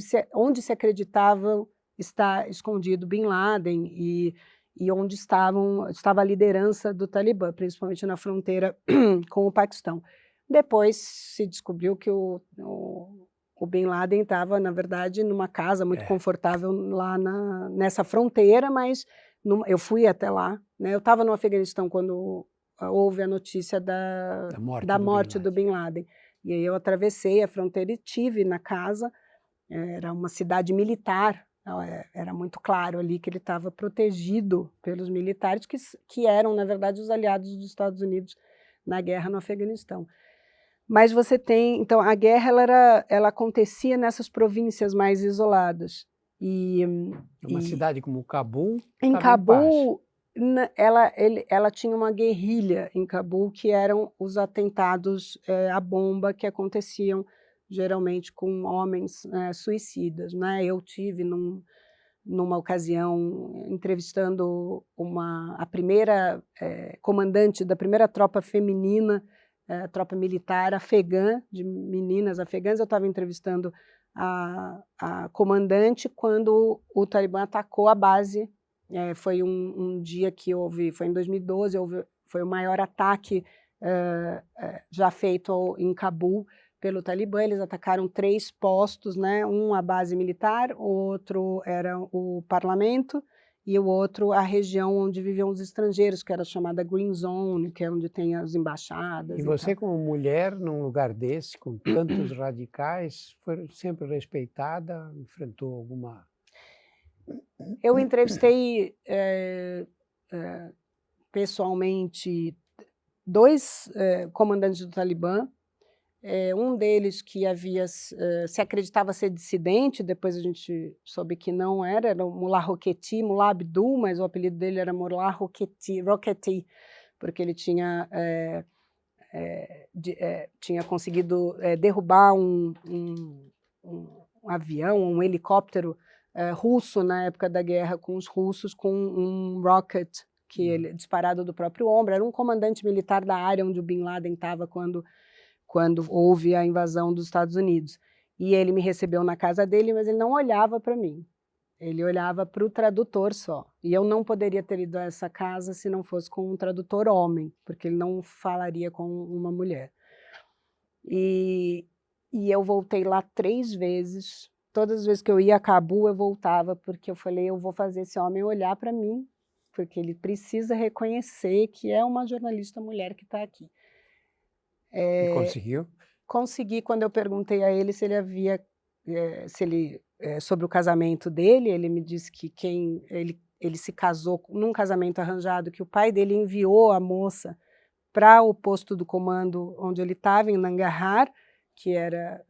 se acreditava estar escondido Bin Laden e onde estava a liderança do Talibã, principalmente na fronteira com o Paquistão. Depois se descobriu que o Bin Laden estava, na verdade, numa casa muito confortável lá nessa fronteira, mas eu fui até lá, né? Eu estava no Afeganistão quando houve a notícia da morte do Bin Laden. E aí eu atravessei a fronteira e estive na casa. Era uma cidade militar, era muito claro ali que ele estava protegido pelos militares que eram, na verdade, os aliados dos Estados Unidos na guerra no Afeganistão. Mas você tem, então, a guerra ela acontecia nessas províncias mais isoladas. Uma cidade como Cabul. Em Cabul, ela tinha uma guerrilha em Cabul, que eram os atentados à bomba que aconteciam geralmente com homens suicidas, né? Eu tive numa ocasião entrevistando a primeira comandante da primeira tropa feminina, tropa militar afegã, de meninas afegãs. Eu estava entrevistando a comandante quando o Talibã atacou a base. Foi um dia que foi em 2012, foi o maior ataque já feito em Cabul, pelo Talibã. Eles atacaram 3 postos, né? Um a base militar, o outro era o parlamento e o outro a região onde viviam os estrangeiros, que era chamada Green Zone, que é onde tem as embaixadas E e você, tal. como mulher, num lugar desse, com tantos radicais, foi sempre respeitada? Enfrentou alguma... Eu entrevistei pessoalmente 2 comandantes do Talibã, um deles que havia se acreditava ser dissidente, depois a gente soube que não era, era o Mullah Roqueti, Mullah Abdul, mas o apelido dele era Mullah Roqueti, porque ele tinha tinha conseguido derrubar um avião, um helicóptero russo na época da guerra com os russos, com um rocket que ele disparado do próprio ombro. Era um comandante militar da área onde o Bin Laden estava quando houve a invasão dos Estados Unidos. E ele me recebeu na casa dele, mas ele não olhava para mim. Ele olhava para o tradutor só. E eu não poderia ter ido a essa casa se não fosse com um tradutor homem, porque ele não falaria com uma mulher. E eu voltei lá 3 vezes. Todas as vezes que eu ia a Cabul, eu voltava, porque eu falei, eu vou fazer esse homem olhar para mim, porque ele precisa reconhecer que é uma jornalista mulher que está aqui. E conseguiu? Consegui, quando eu perguntei a ele se ele havia, sobre o casamento dele, ele me disse que ele se casou num casamento arranjado, que o pai dele enviou a moça para o posto do comando onde ele estava, em Nangarhar, que era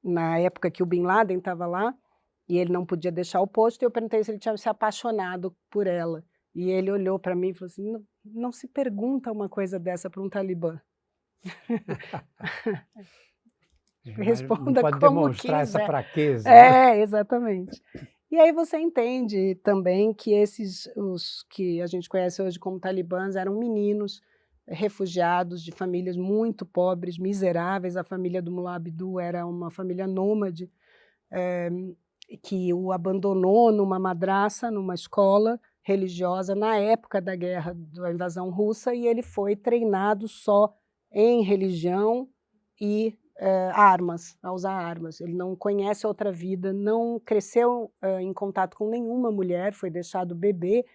na época que o Bin Laden estava lá, e ele não podia deixar o posto, e eu perguntei se ele tinha se apaixonado por ela. E ele olhou para mim e falou assim, não se pergunta uma coisa dessa para um talibã. Responda não pode como demonstrar essa quiser. fraqueza, né? Exatamente. E aí você entende também que os que a gente conhece hoje como talibãs eram meninos refugiados de famílias muito pobres, miseráveis. A família do Mullah Abdul era uma família nômade, que o abandonou numa madraça, numa escola religiosa, na época da guerra da invasão russa, e ele foi treinado só em religião e armas, a usar armas. Ele não conhece outra vida, não cresceu em contato com nenhuma mulher, foi deixado bebê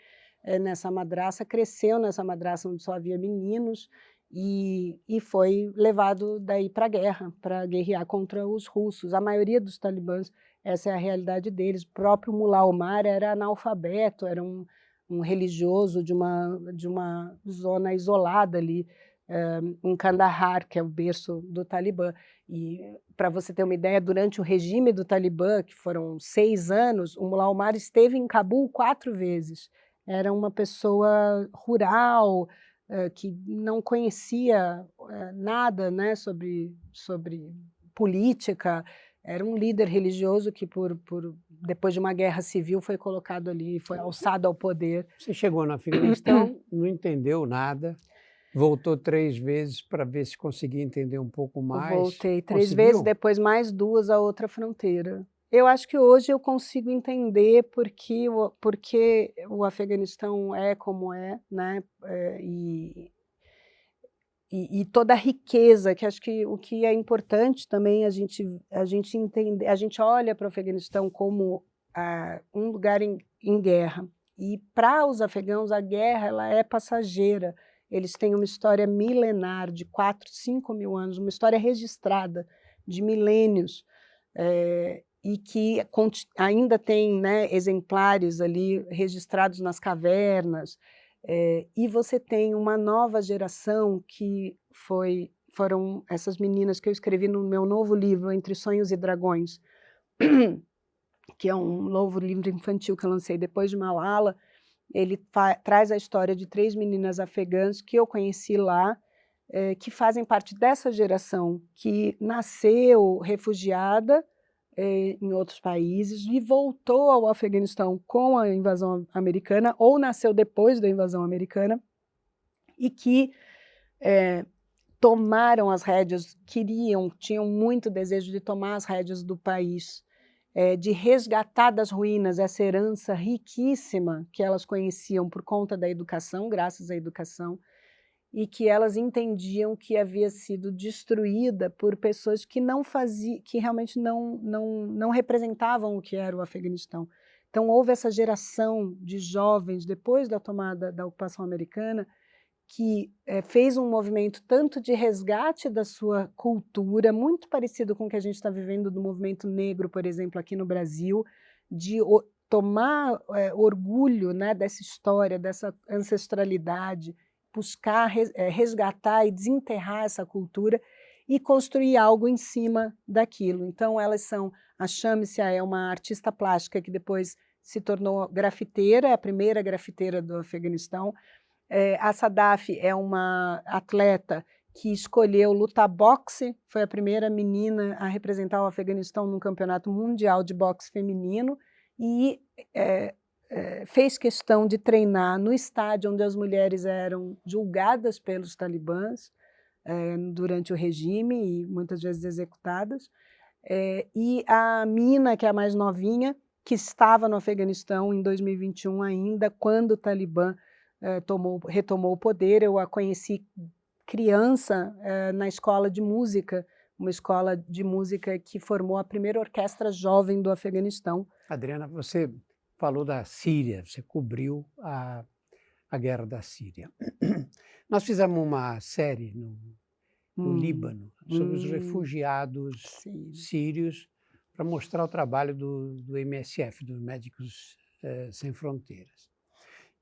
nessa madraça, cresceu nessa madraça onde só havia meninos e foi levado daí para a guerra, para guerrear contra os russos. A maioria dos talibãs, essa é a realidade deles. O próprio Mullah Omar era analfabeto, era um religioso de uma zona isolada ali, em Kandahar, que é o berço do Talibã. E, para você ter uma ideia, durante o regime do Talibã, que foram 6 anos, o Mullah Omar esteve em Cabul 4 vezes. Era uma pessoa rural, que não conhecia nada, né, sobre política. Era um líder religioso que, depois de uma guerra civil, foi colocado ali, foi alçado ao poder. Você chegou no Afeganistão, não entendeu nada, voltou 3 vezes para ver se conseguia entender um pouco mais. Voltei 3 Conseguiu? vezes, depois mais 2 à outra fronteira. Eu acho que hoje eu consigo entender porque o Afeganistão é como é, né, e toda a riqueza, que acho que o que é importante também a gente entender, a gente olha para o Afeganistão como um lugar em guerra, e para os afegãos a guerra ela é passageira. Eles têm uma história milenar de 4, 5 mil anos, uma história registrada de milênios, e que ainda tem, né, exemplares ali registrados nas cavernas. E você tem uma nova geração que foram essas meninas que eu escrevi no meu novo livro, Entre Sonhos e Dragões, que é um novo livro infantil que eu lancei depois de Malala. Ele traz a história de 3 meninas afegãs que eu conheci lá, que fazem parte dessa geração que nasceu refugiada em outros países e voltou ao Afeganistão com a invasão americana, ou nasceu depois da invasão americana, e que tomaram as rédeas, tinham muito desejo de tomar as rédeas do país, de resgatar das ruínas essa herança riquíssima que elas conheciam por conta da educação, graças à educação, e que elas entendiam que havia sido destruída por pessoas que não faziam, que realmente não representavam o que era o Afeganistão. Então houve essa geração de jovens depois da tomada da ocupação americana que fez um movimento tanto de resgate da sua cultura, muito parecido com o que a gente está vivendo do movimento negro, por exemplo, aqui no Brasil, de tomar orgulho, né, dessa história, dessa ancestralidade, buscar resgatar e desenterrar essa cultura e construir algo em cima daquilo. Então, elas são... A Shamsia é uma artista plástica que depois se tornou grafiteira, a primeira grafiteira do Afeganistão. A Sadaf é uma atleta que escolheu lutar boxe, foi a primeira menina a representar o Afeganistão num campeonato mundial de boxe feminino e fez questão de treinar no estádio onde as mulheres eram julgadas pelos talibãs durante o regime e muitas vezes executadas. E a Mina, que é a mais novinha, que estava no Afeganistão em 2021 ainda, quando o Talibã retomou o poder. Eu a conheci criança na escola de música, uma escola de música que formou a primeira orquestra jovem do Afeganistão. Adriana, você falou da Síria, você cobriu a guerra da Síria. Nós fizemos uma série no Líbano sobre os refugiados sírios para mostrar o trabalho do MSF, dos Médicos Sem Fronteiras.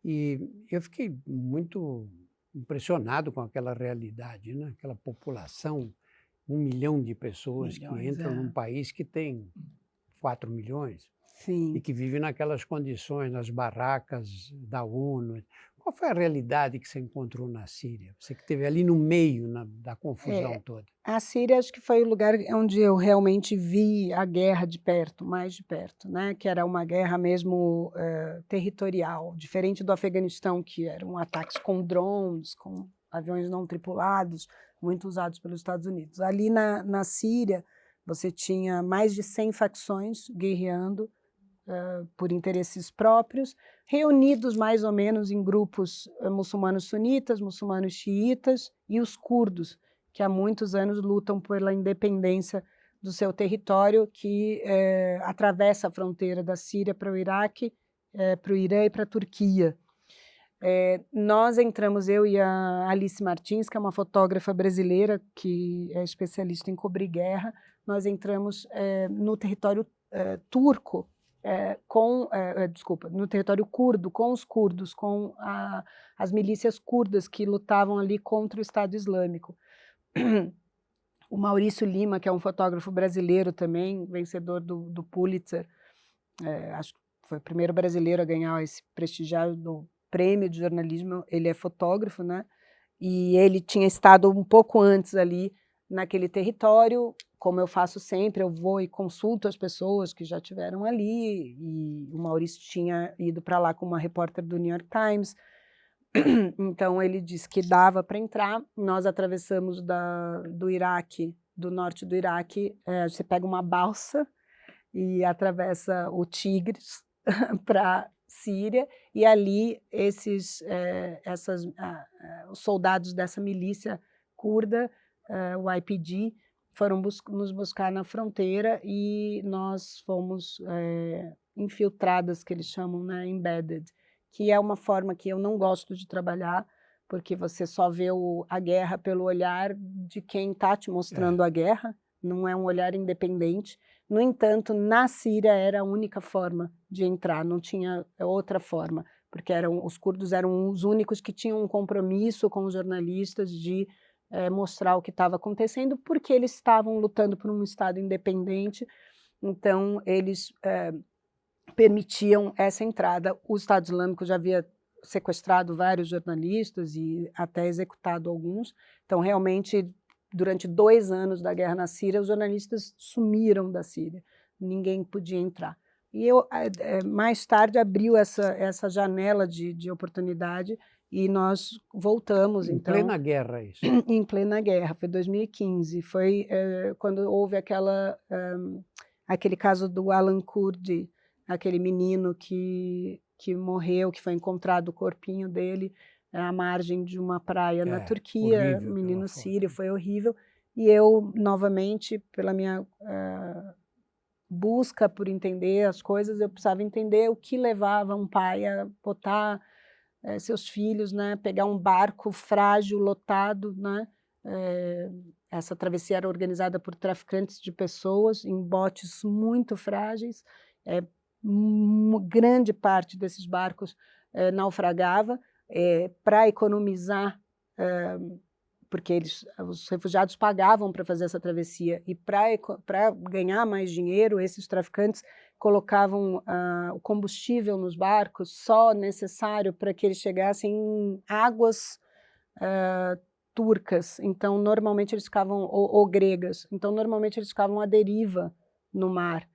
E eu fiquei muito impressionado com aquela realidade, né? Aquela população, 1 milhão de pessoas que entram num país que tem 4 milhões. Sim. E que vive naquelas condições, nas barracas da ONU. Qual foi a realidade que você encontrou na Síria? Você que esteve ali no meio da confusão toda. A Síria acho que foi o lugar onde eu realmente vi a guerra de perto, mais de perto, né? Que era uma guerra mesmo territorial, diferente do Afeganistão, que eram ataques com drones, com aviões não tripulados, muito usados pelos Estados Unidos. Ali na Síria, você tinha mais de 100 facções guerreando, por interesses próprios, reunidos mais ou menos em grupos muçulmanos sunitas, muçulmanos xiitas e os curdos, que há muitos anos lutam pela independência do seu território, que atravessa a fronteira da Síria para o Iraque, para o Irã e para a Turquia. Nós entramos, eu e a Alice Martins, que é uma fotógrafa brasileira que é especialista em cobrir guerra, nós entramos no território turco, no território curdo, com os curdos, com as milícias curdas que lutavam ali contra o Estado Islâmico. O Maurício Lima, que é um fotógrafo brasileiro também, vencedor do Pulitzer, acho que foi o primeiro brasileiro a ganhar esse prestigiado prêmio de jornalismo, ele é fotógrafo, né? E ele tinha estado um pouco antes ali naquele território. Como eu faço sempre, eu vou e consulto as pessoas que já estiveram ali, e o Maurício tinha ido para lá com uma repórter do New York Times, então ele disse que dava para entrar. Nós atravessamos do Iraque, do norte do Iraque, você pega uma balsa e atravessa o Tigres para Síria, e ali os soldados dessa milícia curda, o YPG, foram nos buscar na fronteira e nós fomos infiltradas, que eles chamam, né, embedded, que é uma forma que eu não gosto de trabalhar, porque você só vê a guerra pelo olhar de quem está te mostrando a guerra, não é um olhar independente. No entanto, na Síria era a única forma de entrar, não tinha outra forma, porque os curdos eram os únicos que tinham um compromisso com os jornalistas de mostrar o que estava acontecendo, porque eles estavam lutando por um Estado independente, então eles permitiam essa entrada. O Estado Islâmico já havia sequestrado vários jornalistas e até executado alguns, então realmente durante 2 anos da guerra na Síria, os jornalistas sumiram da Síria, ninguém podia entrar. E mais tarde abriu essa janela de oportunidade e nós voltamos, então... Em plena guerra, isso? Em plena guerra, foi 2015, foi quando houve aquele caso do Alan Kurdi, aquele menino que morreu, que foi encontrado o corpinho dele à margem de uma praia na É, Turquia, horrível menino aquela foto. sírio, foi horrível. E eu, novamente, pela minha busca por entender as coisas, eu precisava entender o que levava um pai a botar seus filhos, né, pegar um barco frágil, lotado, né, essa travessia era organizada por traficantes de pessoas em botes muito frágeis, grande parte desses barcos naufragava, para economizar, porque os refugiados pagavam para fazer essa travessia, e para ganhar mais dinheiro, esses traficantes colocavam o combustível nos barcos só necessário para que eles chegassem em águas turcas, então normalmente eles ficavam, ou gregas, então normalmente eles ficavam à deriva no mar,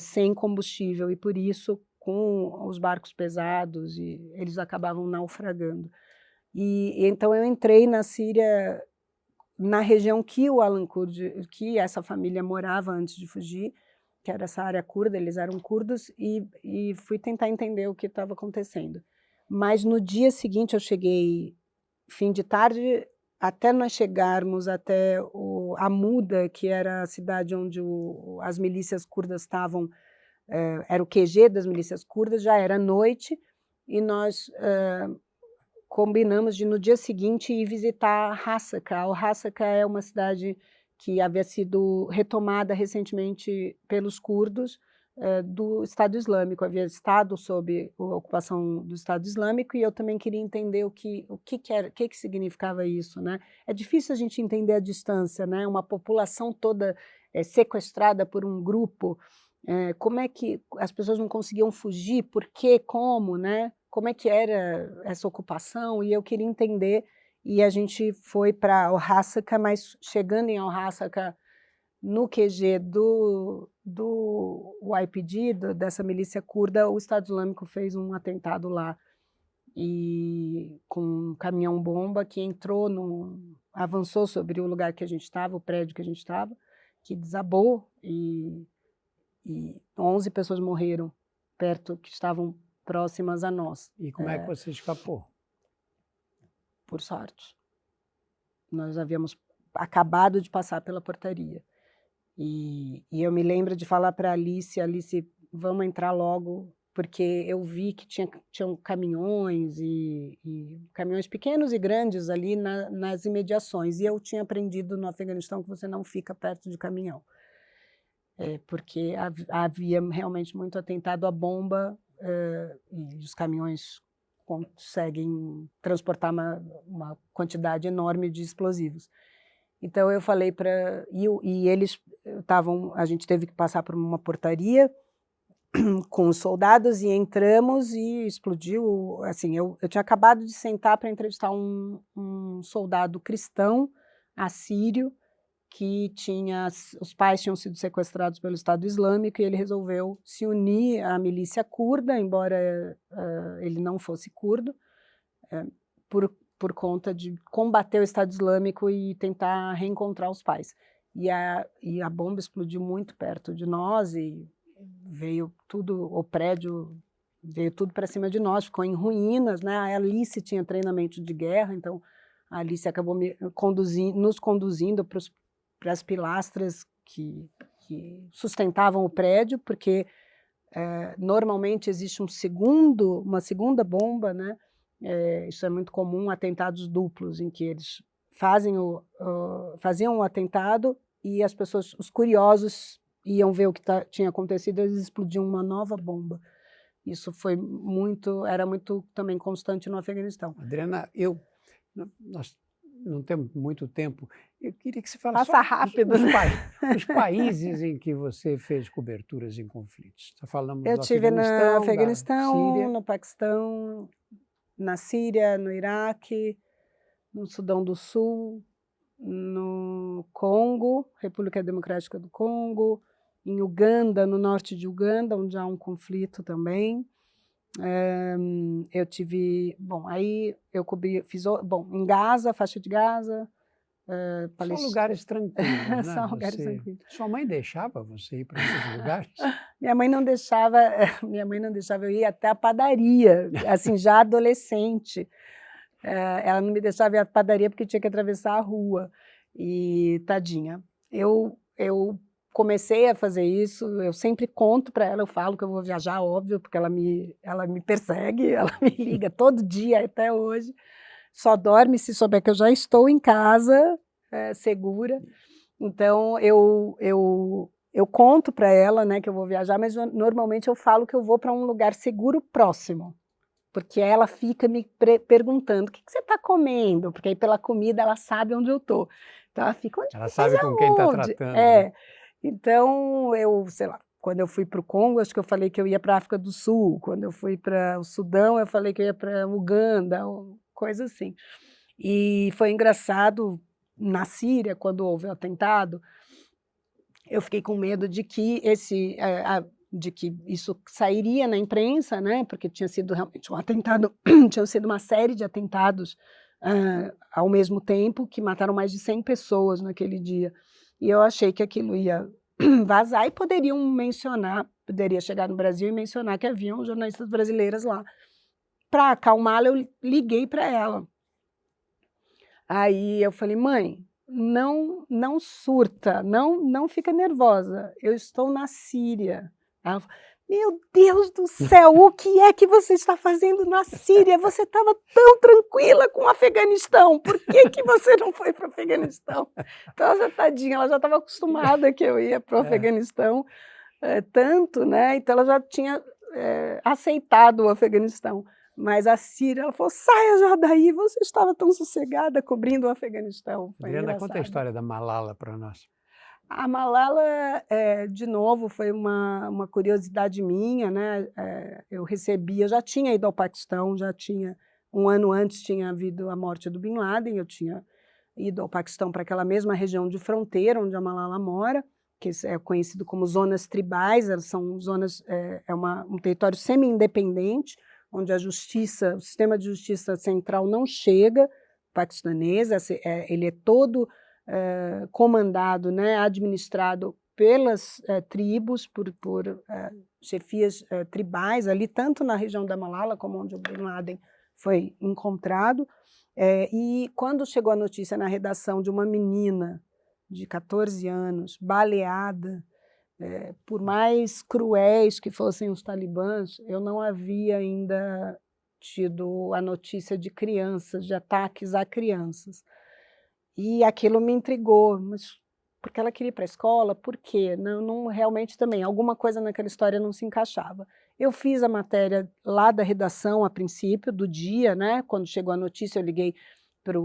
sem combustível, e por isso, com os barcos pesados, eles acabavam naufragando. E então eu entrei na Síria, na região que o Alan Kurd, que essa família morava antes de fugir, que era essa área curda, eles eram curdos, e fui tentar entender o que estava acontecendo. Mas no dia seguinte eu cheguei, fim de tarde, até nós chegarmos até a Muda, que era a cidade onde as milícias curdas estavam, era o QG das milícias curdas, já era noite, e nós combinamos de no dia seguinte ir visitar Hasaka. O Hasaka é uma cidade que havia sido retomada recentemente pelos curdos do Estado Islâmico, havia estado sob a ocupação do Estado Islâmico, e eu também queria entender o que significava isso, né? É difícil a gente entender a distância, né? Uma população toda sequestrada por um grupo, como é que as pessoas não conseguiam fugir, por quê, como, né? Como é que era essa ocupação, e eu queria entender, e a gente foi para Al-Hasaka, mas chegando em Al-Hasaka, no QG do YPG, dessa milícia curda, o Estado Islâmico fez um atentado lá, e com um caminhão-bomba que avançou sobre o lugar que a gente estava, o prédio que a gente estava, que desabou, e 11 pessoas morreram perto, que estavam próximas a nós. E como é que você escapou? Por sorte. Nós havíamos acabado de passar pela portaria. E eu me lembro de falar para Alice, vamos entrar logo, porque eu vi que tinham caminhões, e caminhões pequenos e grandes ali nas imediações. E eu tinha aprendido no Afeganistão que você não fica perto de caminhão. Porque havia realmente muito atentado à bomba, e os caminhões conseguem transportar uma quantidade enorme de explosivos. Então eu falei para... E eles estavam... A gente teve que passar por uma portaria com os soldados, e entramos e explodiu. Assim, eu tinha acabado de sentar para entrevistar um soldado cristão assírio, que os pais tinham sido sequestrados pelo Estado Islâmico, e ele resolveu se unir à milícia curda, embora ele não fosse curdo, por conta de combater o Estado Islâmico e tentar reencontrar os pais. E a bomba explodiu muito perto de nós, e veio tudo, o prédio veio tudo para cima de nós, ficou em ruínas, né? A Alice tinha treinamento de guerra, então a Alice acabou nos conduzindo para as pilastras que sustentavam o prédio, porque normalmente existe uma segunda bomba, né? Isso é muito comum, atentados duplos, em que eles faziam o atentado, e as pessoas, os curiosos, iam ver o que tinha acontecido, eles explodiam uma nova bomba. Isso era muito também constante no Afeganistão. Adriana, nós não temos muito tempo. Eu queria que você falasse Passa rápido, os países em que você fez coberturas em conflitos. Falamos eu do estive no Afeganistão, Síria. no Paquistão, na Síria, no Iraque, no Sudão do Sul, no Congo, República Democrática do Congo, em Uganda, no norte de Uganda, onde há um conflito também. Eu tive, aí eu em Gaza, faixa de Gaza, São lugares tranquilos, né? São lugares tranquilos. Sua mãe deixava você ir para esses lugares? Minha mãe não deixava eu ir até a padaria, assim, já adolescente. Ela não me deixava ir à padaria porque tinha que atravessar a rua. E, tadinha, eu comecei a fazer isso, eu sempre conto para ela, eu falo que eu vou viajar, óbvio, porque ela me persegue, ela me liga todo dia até hoje. Só dorme se souber que eu já estou em casa, segura. Então, eu conto para ela, né, que eu vou viajar, mas normalmente eu falo que eu vou para um lugar seguro próximo, porque ela fica me perguntando: o que você está comendo? Porque aí pela comida ela sabe onde eu estou. Então ela fica: Ela mas sabe com quem está aonde? tratando, né? Então eu, sei lá, quando eu fui para o Congo, acho que eu falei que eu ia para a África do Sul, quando eu fui para o Sudão, eu falei que eu ia para Uganda, coisa assim. E foi engraçado, na Síria, quando houve o atentado, eu fiquei com medo de que de que isso sairia na imprensa, né, porque tinha sido realmente um atentado, tinha sido uma série de atentados ao mesmo tempo, que mataram mais de 100 pessoas naquele dia. E eu achei que aquilo ia vazar e poderia chegar no Brasil e mencionar que haviam jornalistas brasileiras lá. Para acalmá-la, eu liguei para ela. Aí eu falei: mãe, não surta, não fica nervosa, eu estou na Síria. Ela falou: meu Deus do céu, o que é que você está fazendo na Síria? Você estava tão tranquila com o Afeganistão, por que você não foi para o Afeganistão? Então, ela já, tadinha, ela já estava acostumada que eu ia para o Afeganistão, tanto, né? Então ela já tinha aceitado o Afeganistão. Mas a Síria, ela falou: saia já daí, você estava tão sossegada cobrindo o Afeganistão. Foi Adriana, conta a engraçado. história da Malala para nós. A Malala, de novo, foi uma curiosidade minha, né? Eu já tinha ido ao Paquistão, um ano antes tinha havido a morte do Bin Laden, eu tinha ido ao Paquistão para aquela mesma região de fronteira onde a Malala mora, que é conhecido como zonas tribais, elas são zonas, um território semi-independente, onde o sistema de justiça central não chega, paquistanês, ele é todo comandado, né, administrado pelas tribos, por chefias tribais ali, tanto na região da Malala como onde o Bin Laden foi encontrado. E quando chegou a notícia na redação de uma menina de 14 anos, baleada, por mais cruéis que fossem os talibãs, eu não havia ainda tido a notícia de crianças, de ataques a crianças. E aquilo me intrigou, mas porque ela queria ir para a escola? Por quê? Não, realmente também, alguma coisa naquela história não se encaixava. Eu fiz a matéria lá da redação a princípio, do dia, né? Quando chegou a notícia, eu liguei para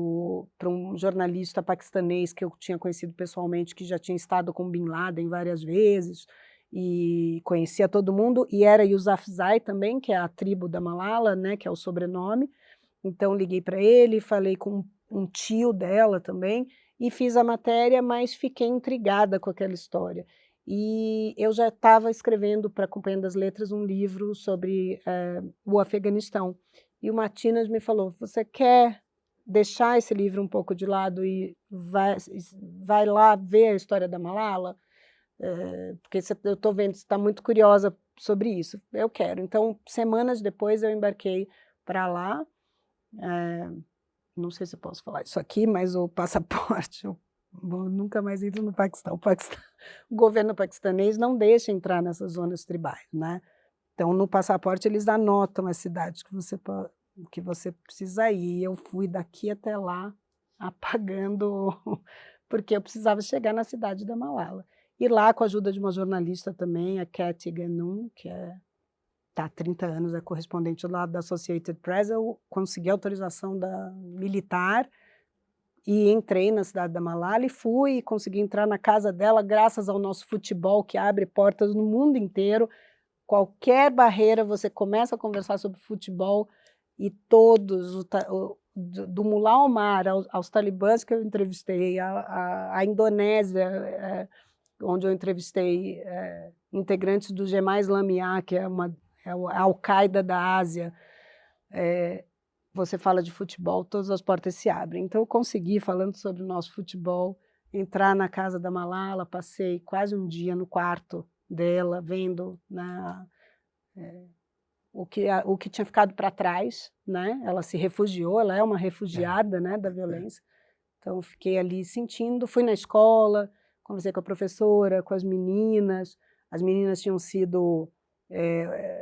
um jornalista paquistanês que eu tinha conhecido pessoalmente, que já tinha estado com Bin Laden várias vezes, e conhecia todo mundo, e era Yousafzai também, que é a tribo da Malala, né? Que é o sobrenome. Então liguei para ele, falei com um tio dela também, e fiz a matéria, mas fiquei intrigada com aquela história. E eu já estava escrevendo para a Companhia das Letras um livro sobre o Afeganistão. E o Matinas me falou: você quer deixar esse livro um pouco de lado e vai lá ver a história da Malala? Porque eu estou vendo que você está muito curiosa sobre isso. Eu quero. Então, semanas depois, eu embarquei para lá. Não sei se eu posso falar isso aqui, mas o passaporte, eu nunca mais entro no Paquistão. O governo paquistanês não deixa entrar nessas zonas tribais, né? Então, no passaporte, eles anotam as cidades que você precisa ir. Eu fui daqui até lá, apagando, porque eu precisava chegar na cidade da Malala. E lá, com a ajuda de uma jornalista também, a Cathy Ganun, que está há 30 anos, é correspondente lá da Associated Press, eu consegui autorização militar e entrei na cidade da Malala e consegui entrar na casa dela graças ao nosso futebol, que abre portas no mundo inteiro. Qualquer barreira, você começa a conversar sobre futebol e todos, do Mullah Omar aos talibãs que eu entrevistei, a Indonésia, onde eu entrevistei integrantes do Jemaah Islamiyah, que é a Al-Qaeda da Ásia, você fala de futebol, todas as portas se abrem. Então eu consegui, falando sobre o nosso futebol, entrar na casa da Malala, passei quase um dia no quarto dela, vendo o que tinha ficado para trás, né? Ela se refugiou, ela é uma refugiada, né, da violência. Então, eu fiquei ali sentindo, fui na escola, conversei com a professora, com as meninas tinham sido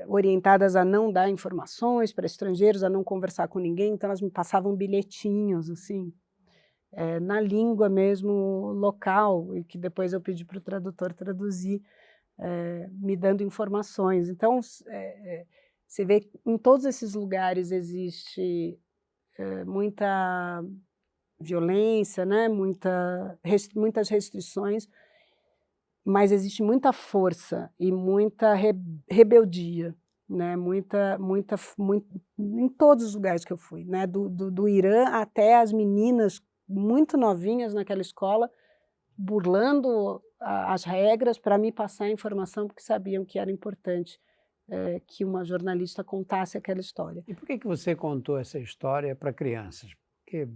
orientadas a não dar informações para estrangeiros, a não conversar com ninguém, então elas me passavam bilhetinhos, assim, na língua mesmo local, e que depois eu pedi para o tradutor traduzir, me dando informações. Então, você vê que em todos esses lugares existe muita violência, né? Muitas restrições, mas existe muita força e muita rebeldia, né? Em todos os lugares que eu fui, né? Do Irã até as meninas muito novinhas naquela escola, burlando as regras para me passar a informação, porque sabiam que era importante que uma jornalista contasse aquela história. E por que você contou essa história para crianças? Por que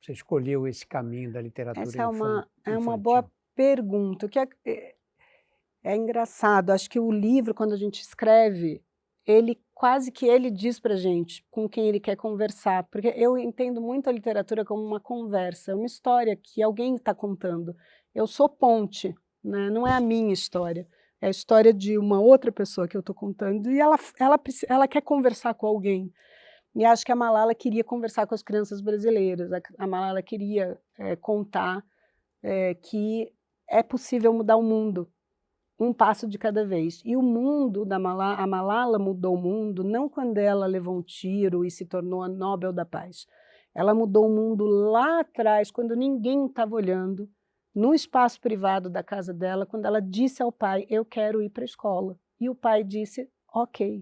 você escolheu esse caminho da literatura Essa infantil? é uma boa pergunta. O que é engraçado, acho que o livro, quando a gente escreve, ele quase que ele diz para a gente com quem ele quer conversar, porque eu entendo muito a literatura como uma conversa, uma história que alguém está contando. Eu sou ponte, né? Não é a minha história, é a história de uma outra pessoa que eu estou contando, e ela quer conversar com alguém. E acho que a Malala queria conversar com as crianças brasileiras, a Malala queria contar que é possível mudar o mundo, um passo de cada vez. E o mundo a Malala mudou o mundo não quando ela levou um tiro e se tornou a Nobel da Paz. Ela mudou o mundo lá atrás, quando ninguém estava olhando, no espaço privado da casa dela, quando ela disse ao pai, eu quero ir para a escola. E o pai disse, ok.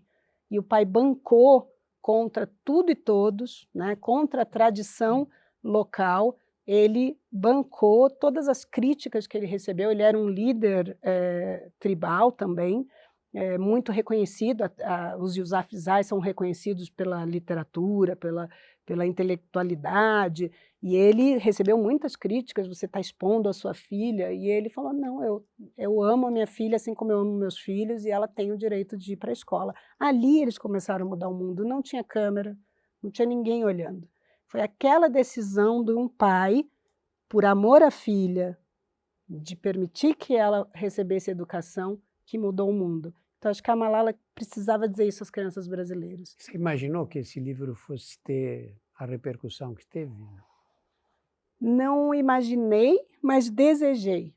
E o pai bancou contra tudo e todos, né, contra a tradição local. Ele bancou todas as críticas que ele recebeu, ele era um líder tribal também, muito reconhecido, os Yousafzais são reconhecidos pela literatura, pela intelectualidade, e ele recebeu muitas críticas, você está expondo a sua filha, e ele falou, não, eu amo a minha filha assim como eu amo meus filhos, e ela tem o direito de ir para a escola. Ali eles começaram a mudar o mundo, não tinha câmera, não tinha ninguém olhando. Foi aquela decisão de um pai, por amor à filha, de permitir que ela recebesse educação, que mudou o mundo. Então, acho que a Malala precisava dizer isso às crianças brasileiras. Você imaginou que esse livro fosse ter a repercussão que teve? Não imaginei, mas desejei.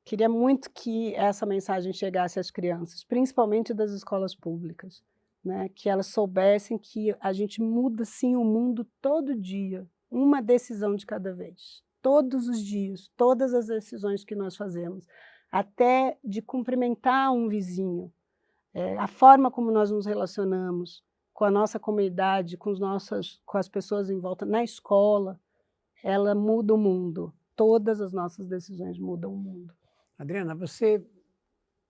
Queria muito que essa mensagem chegasse às crianças, principalmente das escolas públicas, né? Que elas soubessem que a gente muda sim o mundo todo dia, uma decisão de cada vez, todos os dias, todas as decisões que nós fazemos, até de cumprimentar um vizinho, a forma como nós nos relacionamos com a nossa comunidade, com as pessoas em volta, na escola, ela muda o mundo. Todas as nossas decisões mudam o mundo. Adriana, você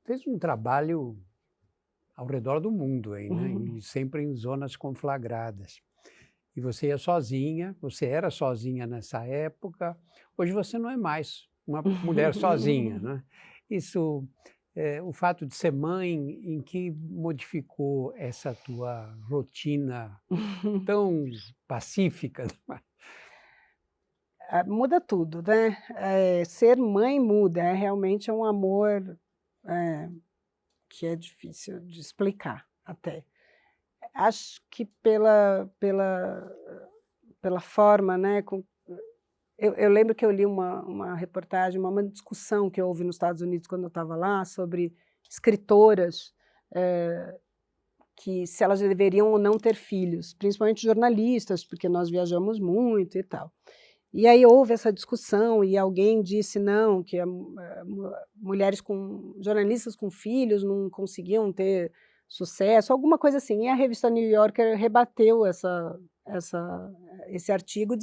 fez um trabalho ao redor do mundo aí, né? E sempre em zonas conflagradas. E você ia sozinha, você era sozinha nessa época, hoje você não é mais uma mulher sozinha, né? Isso, o fato de ser mãe, em que modificou essa tua rotina tão pacífica? Muda tudo, né? Ser mãe muda, realmente um amor que é difícil de explicar até. Acho que pela forma, né? Eu lembro que eu li uma reportagem, uma discussão que houve nos Estados Unidos quando eu estava lá, sobre escritoras que se elas deveriam ou não ter filhos, principalmente jornalistas, porque nós viajamos muito e tal. E aí houve essa discussão e alguém disse não, que jornalistas com filhos não conseguiam ter sucesso, alguma coisa assim. E a revista New Yorker rebateu esse artigo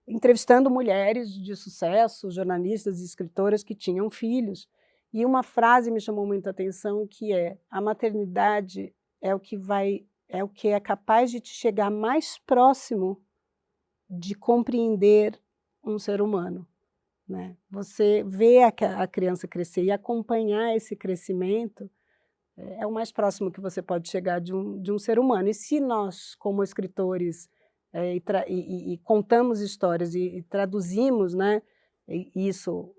entrevistando mulheres de sucesso, jornalistas e escritoras que tinham filhos. E uma frase me chamou muita atenção, que a maternidade é o que é capaz de te chegar mais próximo de compreender um ser humano, né? Você vê a criança crescer e acompanhar esse crescimento é o mais próximo que você pode chegar de um ser humano. E se nós, como escritores, e contamos histórias e traduzimos, né, isso,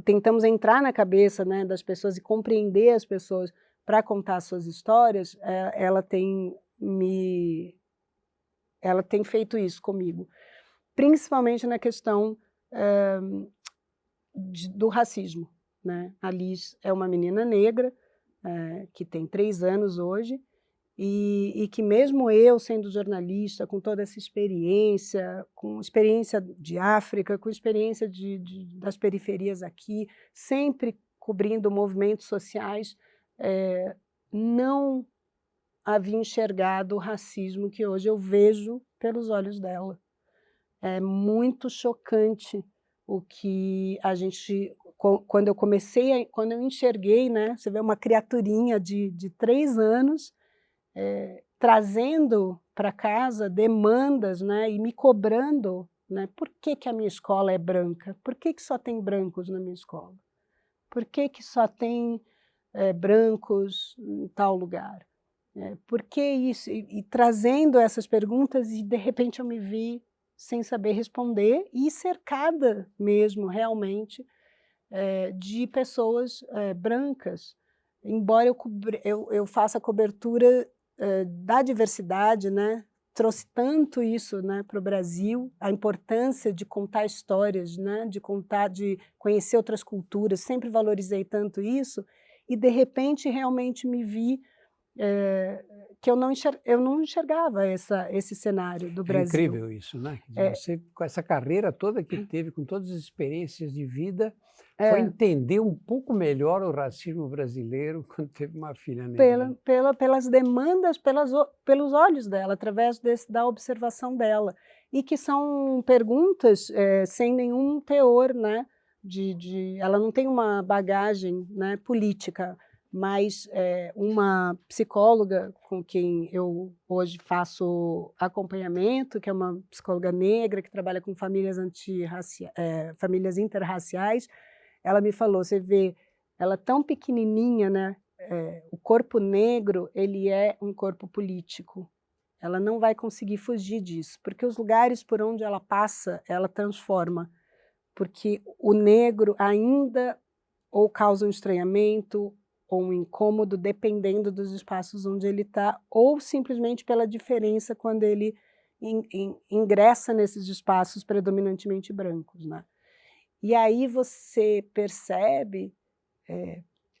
tentamos entrar na cabeça, né, das pessoas e compreender as pessoas para contar suas histórias, ela tem feito isso comigo, principalmente na questão do racismo, né? A Liz é uma menina negra, que tem 3 anos hoje, e que mesmo eu, sendo jornalista, com toda essa experiência, com experiência de África, com experiência das periferias aqui, sempre cobrindo movimentos sociais, não havia enxergado o racismo que hoje eu vejo pelos olhos dela. É muito chocante o que a gente, quando eu enxerguei, né, você vê uma criaturinha de 3 anos, trazendo para casa demandas, né, e me cobrando, né, por que que a minha escola é branca? Por que que só tem brancos na minha escola? Por que que só tem brancos em tal lugar? Por que isso? E trazendo essas perguntas e de repente eu me vi sem saber responder e cercada mesmo, realmente, de pessoas brancas. Embora eu faça a cobertura da diversidade, né, trouxe tanto isso, né, para o Brasil, a importância de contar histórias, né, de conhecer outras culturas, sempre valorizei tanto isso, e de repente realmente me vi que eu não enxergava esse cenário do É Brasil. incrível isso, né? Você, com essa carreira toda que teve, com todas as experiências de vida, foi entender um pouco melhor o racismo brasileiro quando teve uma filha negra. Pelas demandas, pelos olhos dela, através da observação dela. E que são perguntas sem nenhum teor, né? Ela não tem uma bagagem, né, política, mas uma psicóloga com quem eu hoje faço acompanhamento, que é uma psicóloga negra que trabalha com famílias famílias interraciais, ela me falou, você vê, ela tão pequenininha, né? O corpo negro, ele é um corpo político. Ela não vai conseguir fugir disso, porque os lugares por onde ela passa, ela transforma. Porque o negro ainda ou causa um estranhamento ou um incômodo, dependendo dos espaços onde ele está, ou simplesmente pela diferença quando ele ingressa nesses espaços predominantemente brancos, né? E aí você percebe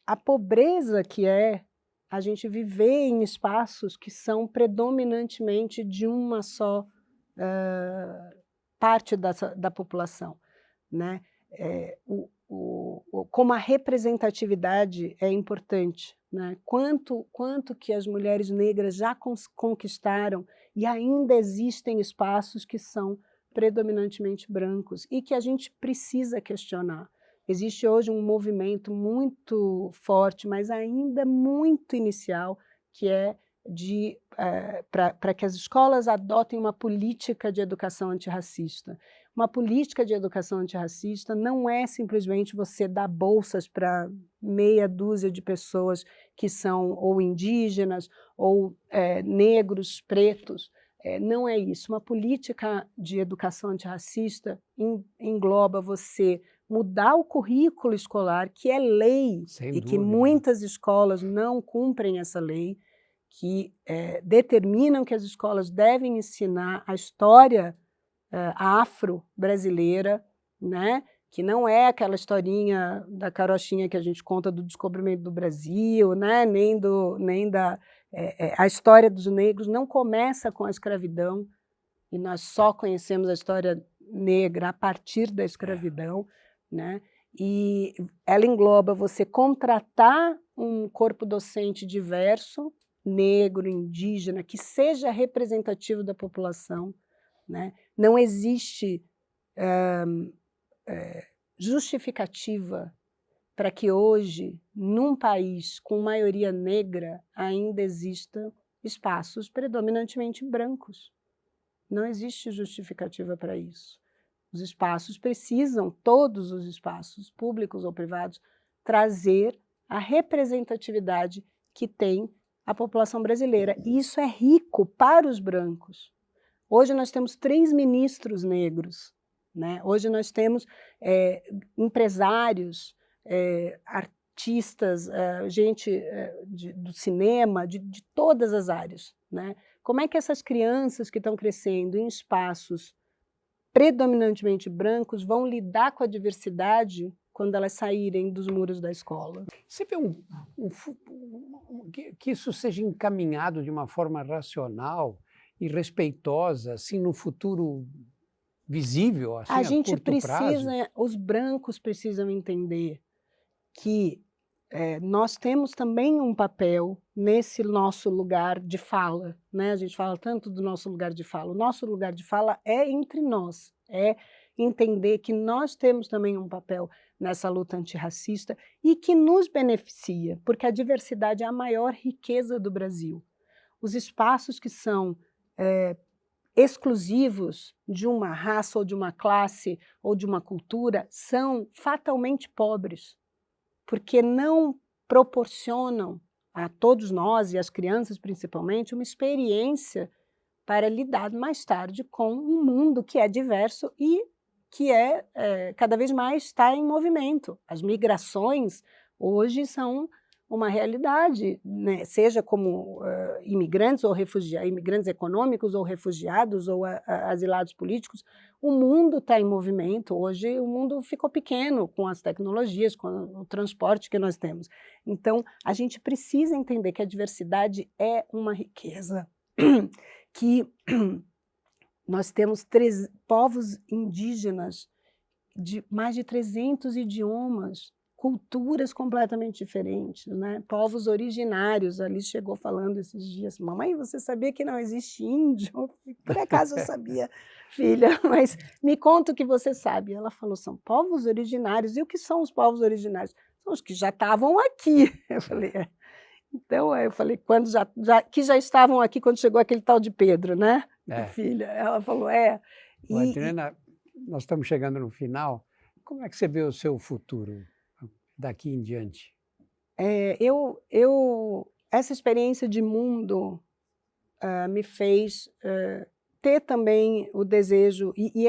a pobreza que é a gente viver em espaços que são predominantemente de uma só parte da população, né? Como a representatividade é importante, né? Quanto que as mulheres negras já conquistaram e ainda existem espaços que são predominantemente brancos e que a gente precisa questionar. Existe hoje um movimento muito forte, mas ainda muito inicial, que é para que as escolas adotem uma política de educação antirracista. Uma política de educação antirracista não é simplesmente você dar bolsas para meia dúzia de pessoas que são ou indígenas ou negros, pretos. Não é isso. Uma política de educação antirracista engloba você mudar o currículo escolar, que é lei, e que muitas escolas não cumprem essa lei, que determinam que as escolas devem ensinar a história afro-brasileira, né? Que não é aquela historinha da carochinha que a gente conta do descobrimento do Brasil, né? A história dos negros não começa com a escravidão, e nós só conhecemos a história negra a partir da escravidão, né? E ela engloba você contratar um corpo docente diverso, negro, indígena, que seja representativo da população, né? Não existe justificativa para que hoje, num país com maioria negra, ainda existam espaços predominantemente brancos. Não existe justificativa para isso. Os espaços precisam, todos os espaços, públicos ou privados, trazer a representatividade que tem a população brasileira. E isso é rico para os brancos. Hoje nós temos 3 ministros negros, né? Hoje nós temos empresários, artistas, gente do cinema, de todas as áreas, né? Como é que essas crianças que estão crescendo em espaços predominantemente brancos vão lidar com a diversidade quando elas saírem dos muros da escola? Você vê que isso seja encaminhado de uma forma racional e respeitosa, assim, no futuro visível, assim, A gente curto prazo? precisa, os brancos precisam entender que nós temos também um papel nesse nosso lugar de fala, né? A gente fala tanto do nosso lugar de fala. O nosso lugar de fala é entre nós, é entender que nós temos também um papel nessa luta antirracista e que nos beneficia, porque a diversidade é a maior riqueza do Brasil. Os espaços que são exclusivos de uma raça ou de uma classe ou de uma cultura são fatalmente pobres, porque não proporcionam a todos nós, e às crianças principalmente, uma experiência para lidar mais tarde com um mundo que é diverso e que cada vez mais está em movimento. As migrações hoje são uma realidade, né? Seja como imigrantes ou refugiados, imigrantes econômicos ou refugiados ou asilados políticos, o mundo está em movimento. Hoje o mundo ficou pequeno com as tecnologias, com o transporte que nós temos. Então, a gente precisa entender que a diversidade é uma riqueza, que nós temos povos indígenas de mais de 300 idiomas, culturas completamente diferentes, né? Povos originários. A Alice chegou falando esses dias: mamãe, você sabia que não existe índio? Por acaso eu sabia, filha, mas me conta o que você sabe. Ela falou: são povos originários. E o que são os povos originários? São os que já estavam aqui. Eu falei: Então, eu falei, que já estavam aqui quando chegou aquele tal de Pedro, né? Filha. Ela falou, Adriana, nós estamos chegando no final. Como é que você vê o seu futuro daqui em diante? Essa experiência de mundo me fez ter também o desejo, e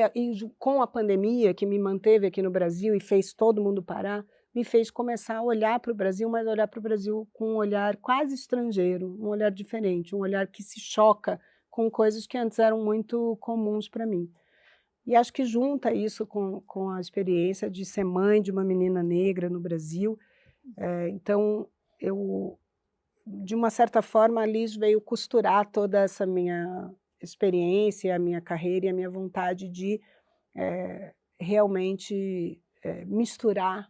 com a pandemia que me manteve aqui no Brasil e fez todo mundo parar, me fez começar a olhar para o Brasil, mas olhar para o Brasil com um olhar quase estrangeiro, um olhar diferente, um olhar que se choca com coisas que antes eram muito comuns para mim. E acho que junta isso com a experiência de ser mãe de uma menina negra no Brasil. Então, de uma certa forma, a Liz veio costurar toda essa minha experiência, a minha carreira e a minha vontade de realmente misturar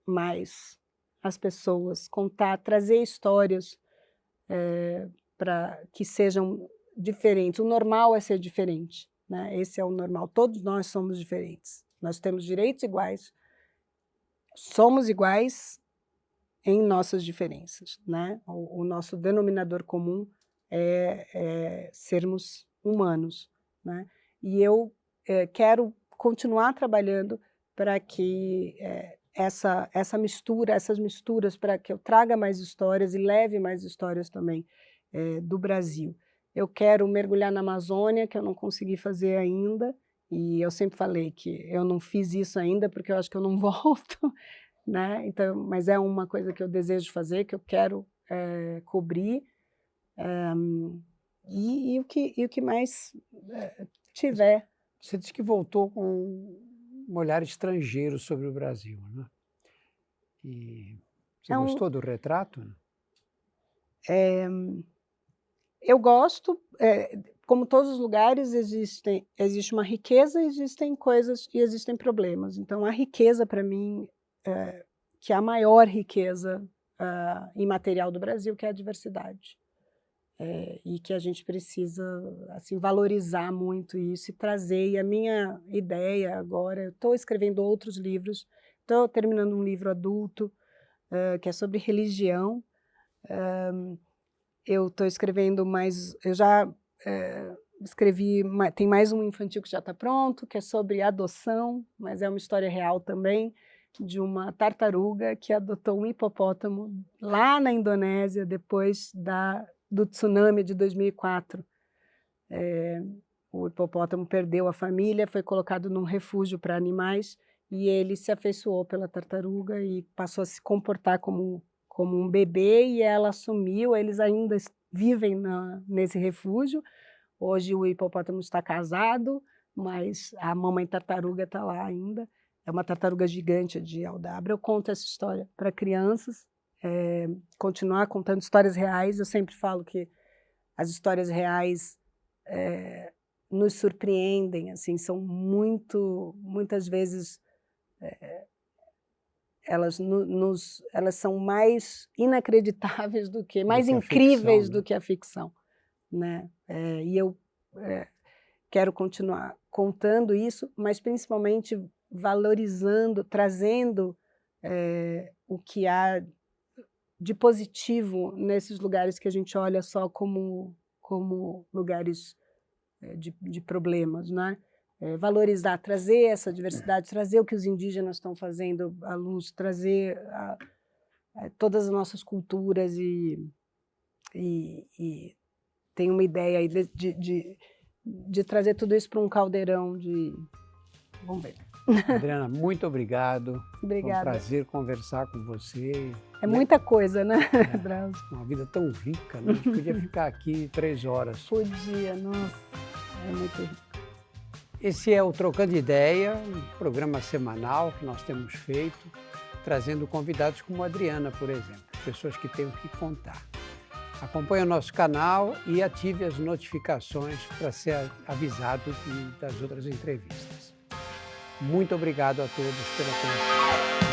mais as pessoas, contar, trazer histórias para que sejam diferentes. O normal é ser diferente, né? Esse é o normal. Todos nós somos diferentes. Nós temos direitos iguais, somos iguais em nossas diferenças, né? O nosso denominador comum é sermos humanos, né? E eu quero continuar trabalhando para que essas misturas, para que eu traga mais histórias e leve mais histórias também do Brasil. Eu quero mergulhar na Amazônia, que eu não consegui fazer ainda, e eu sempre falei que eu não fiz isso ainda porque eu acho que eu não volto, né? Então, mas é uma coisa que eu desejo fazer, que eu quero cobrir, e o que mais tiver. Você disse que voltou com um olhar estrangeiro sobre o Brasil, né? E você gostou do retrato? Eu gosto, como todos os lugares, existe uma riqueza, existem coisas e existem problemas. Então, a riqueza, para mim, que é a maior riqueza imaterial do Brasil, que é a diversidade. E que a gente precisa assim, valorizar muito isso e trazer. E a minha ideia agora, eu estou escrevendo outros livros, estou terminando um livro adulto, que é sobre religião. Eu estou escrevendo mais, eu já escrevi, tem mais um infantil que já está pronto, que é sobre adoção, mas é uma história real também. de uma tartaruga que adotou um hipopótamo lá na Indonésia, depois do tsunami de 2004. O hipopótamo perdeu a família, foi colocado num refúgio para animais e ele se afeiçoou pela tartaruga e passou a se comportar como um bebê, e ela assumiu. Eles ainda vivem nesse refúgio. Hoje o hipopótamo está casado, mas a mamãe tartaruga está lá ainda. É uma tartaruga gigante de Aldabra. Eu conto essa história para crianças, continuar contando histórias reais. Eu sempre falo que as histórias reais nos surpreendem, assim, são muitas vezes elas são mais inacreditáveis mais incríveis do que a ficção, né? E eu quero continuar contando isso, mas principalmente valorizando, trazendo o que há de positivo nesses lugares que a gente olha só como lugares de problemas, né? Valorizar, trazer essa diversidade, trazer o que os indígenas estão fazendo à luz, trazer todas as nossas culturas e tem uma ideia aí de trazer tudo isso para um caldeirão de... Vamos ver. Adriana, muito obrigado. Obrigada. Foi um prazer conversar com você. É muita coisa, né, Drauzio? Uma vida tão rica, né? A gente podia ficar aqui 3 horas. Podia, nossa, é muito rico. Esse é o Trocando Ideia, um programa semanal que nós temos feito, trazendo convidados como a Adriana, por exemplo, pessoas que têm o que contar. Acompanhe o nosso canal e ative as notificações para ser avisado das outras entrevistas. Muito obrigado a todos pela atenção.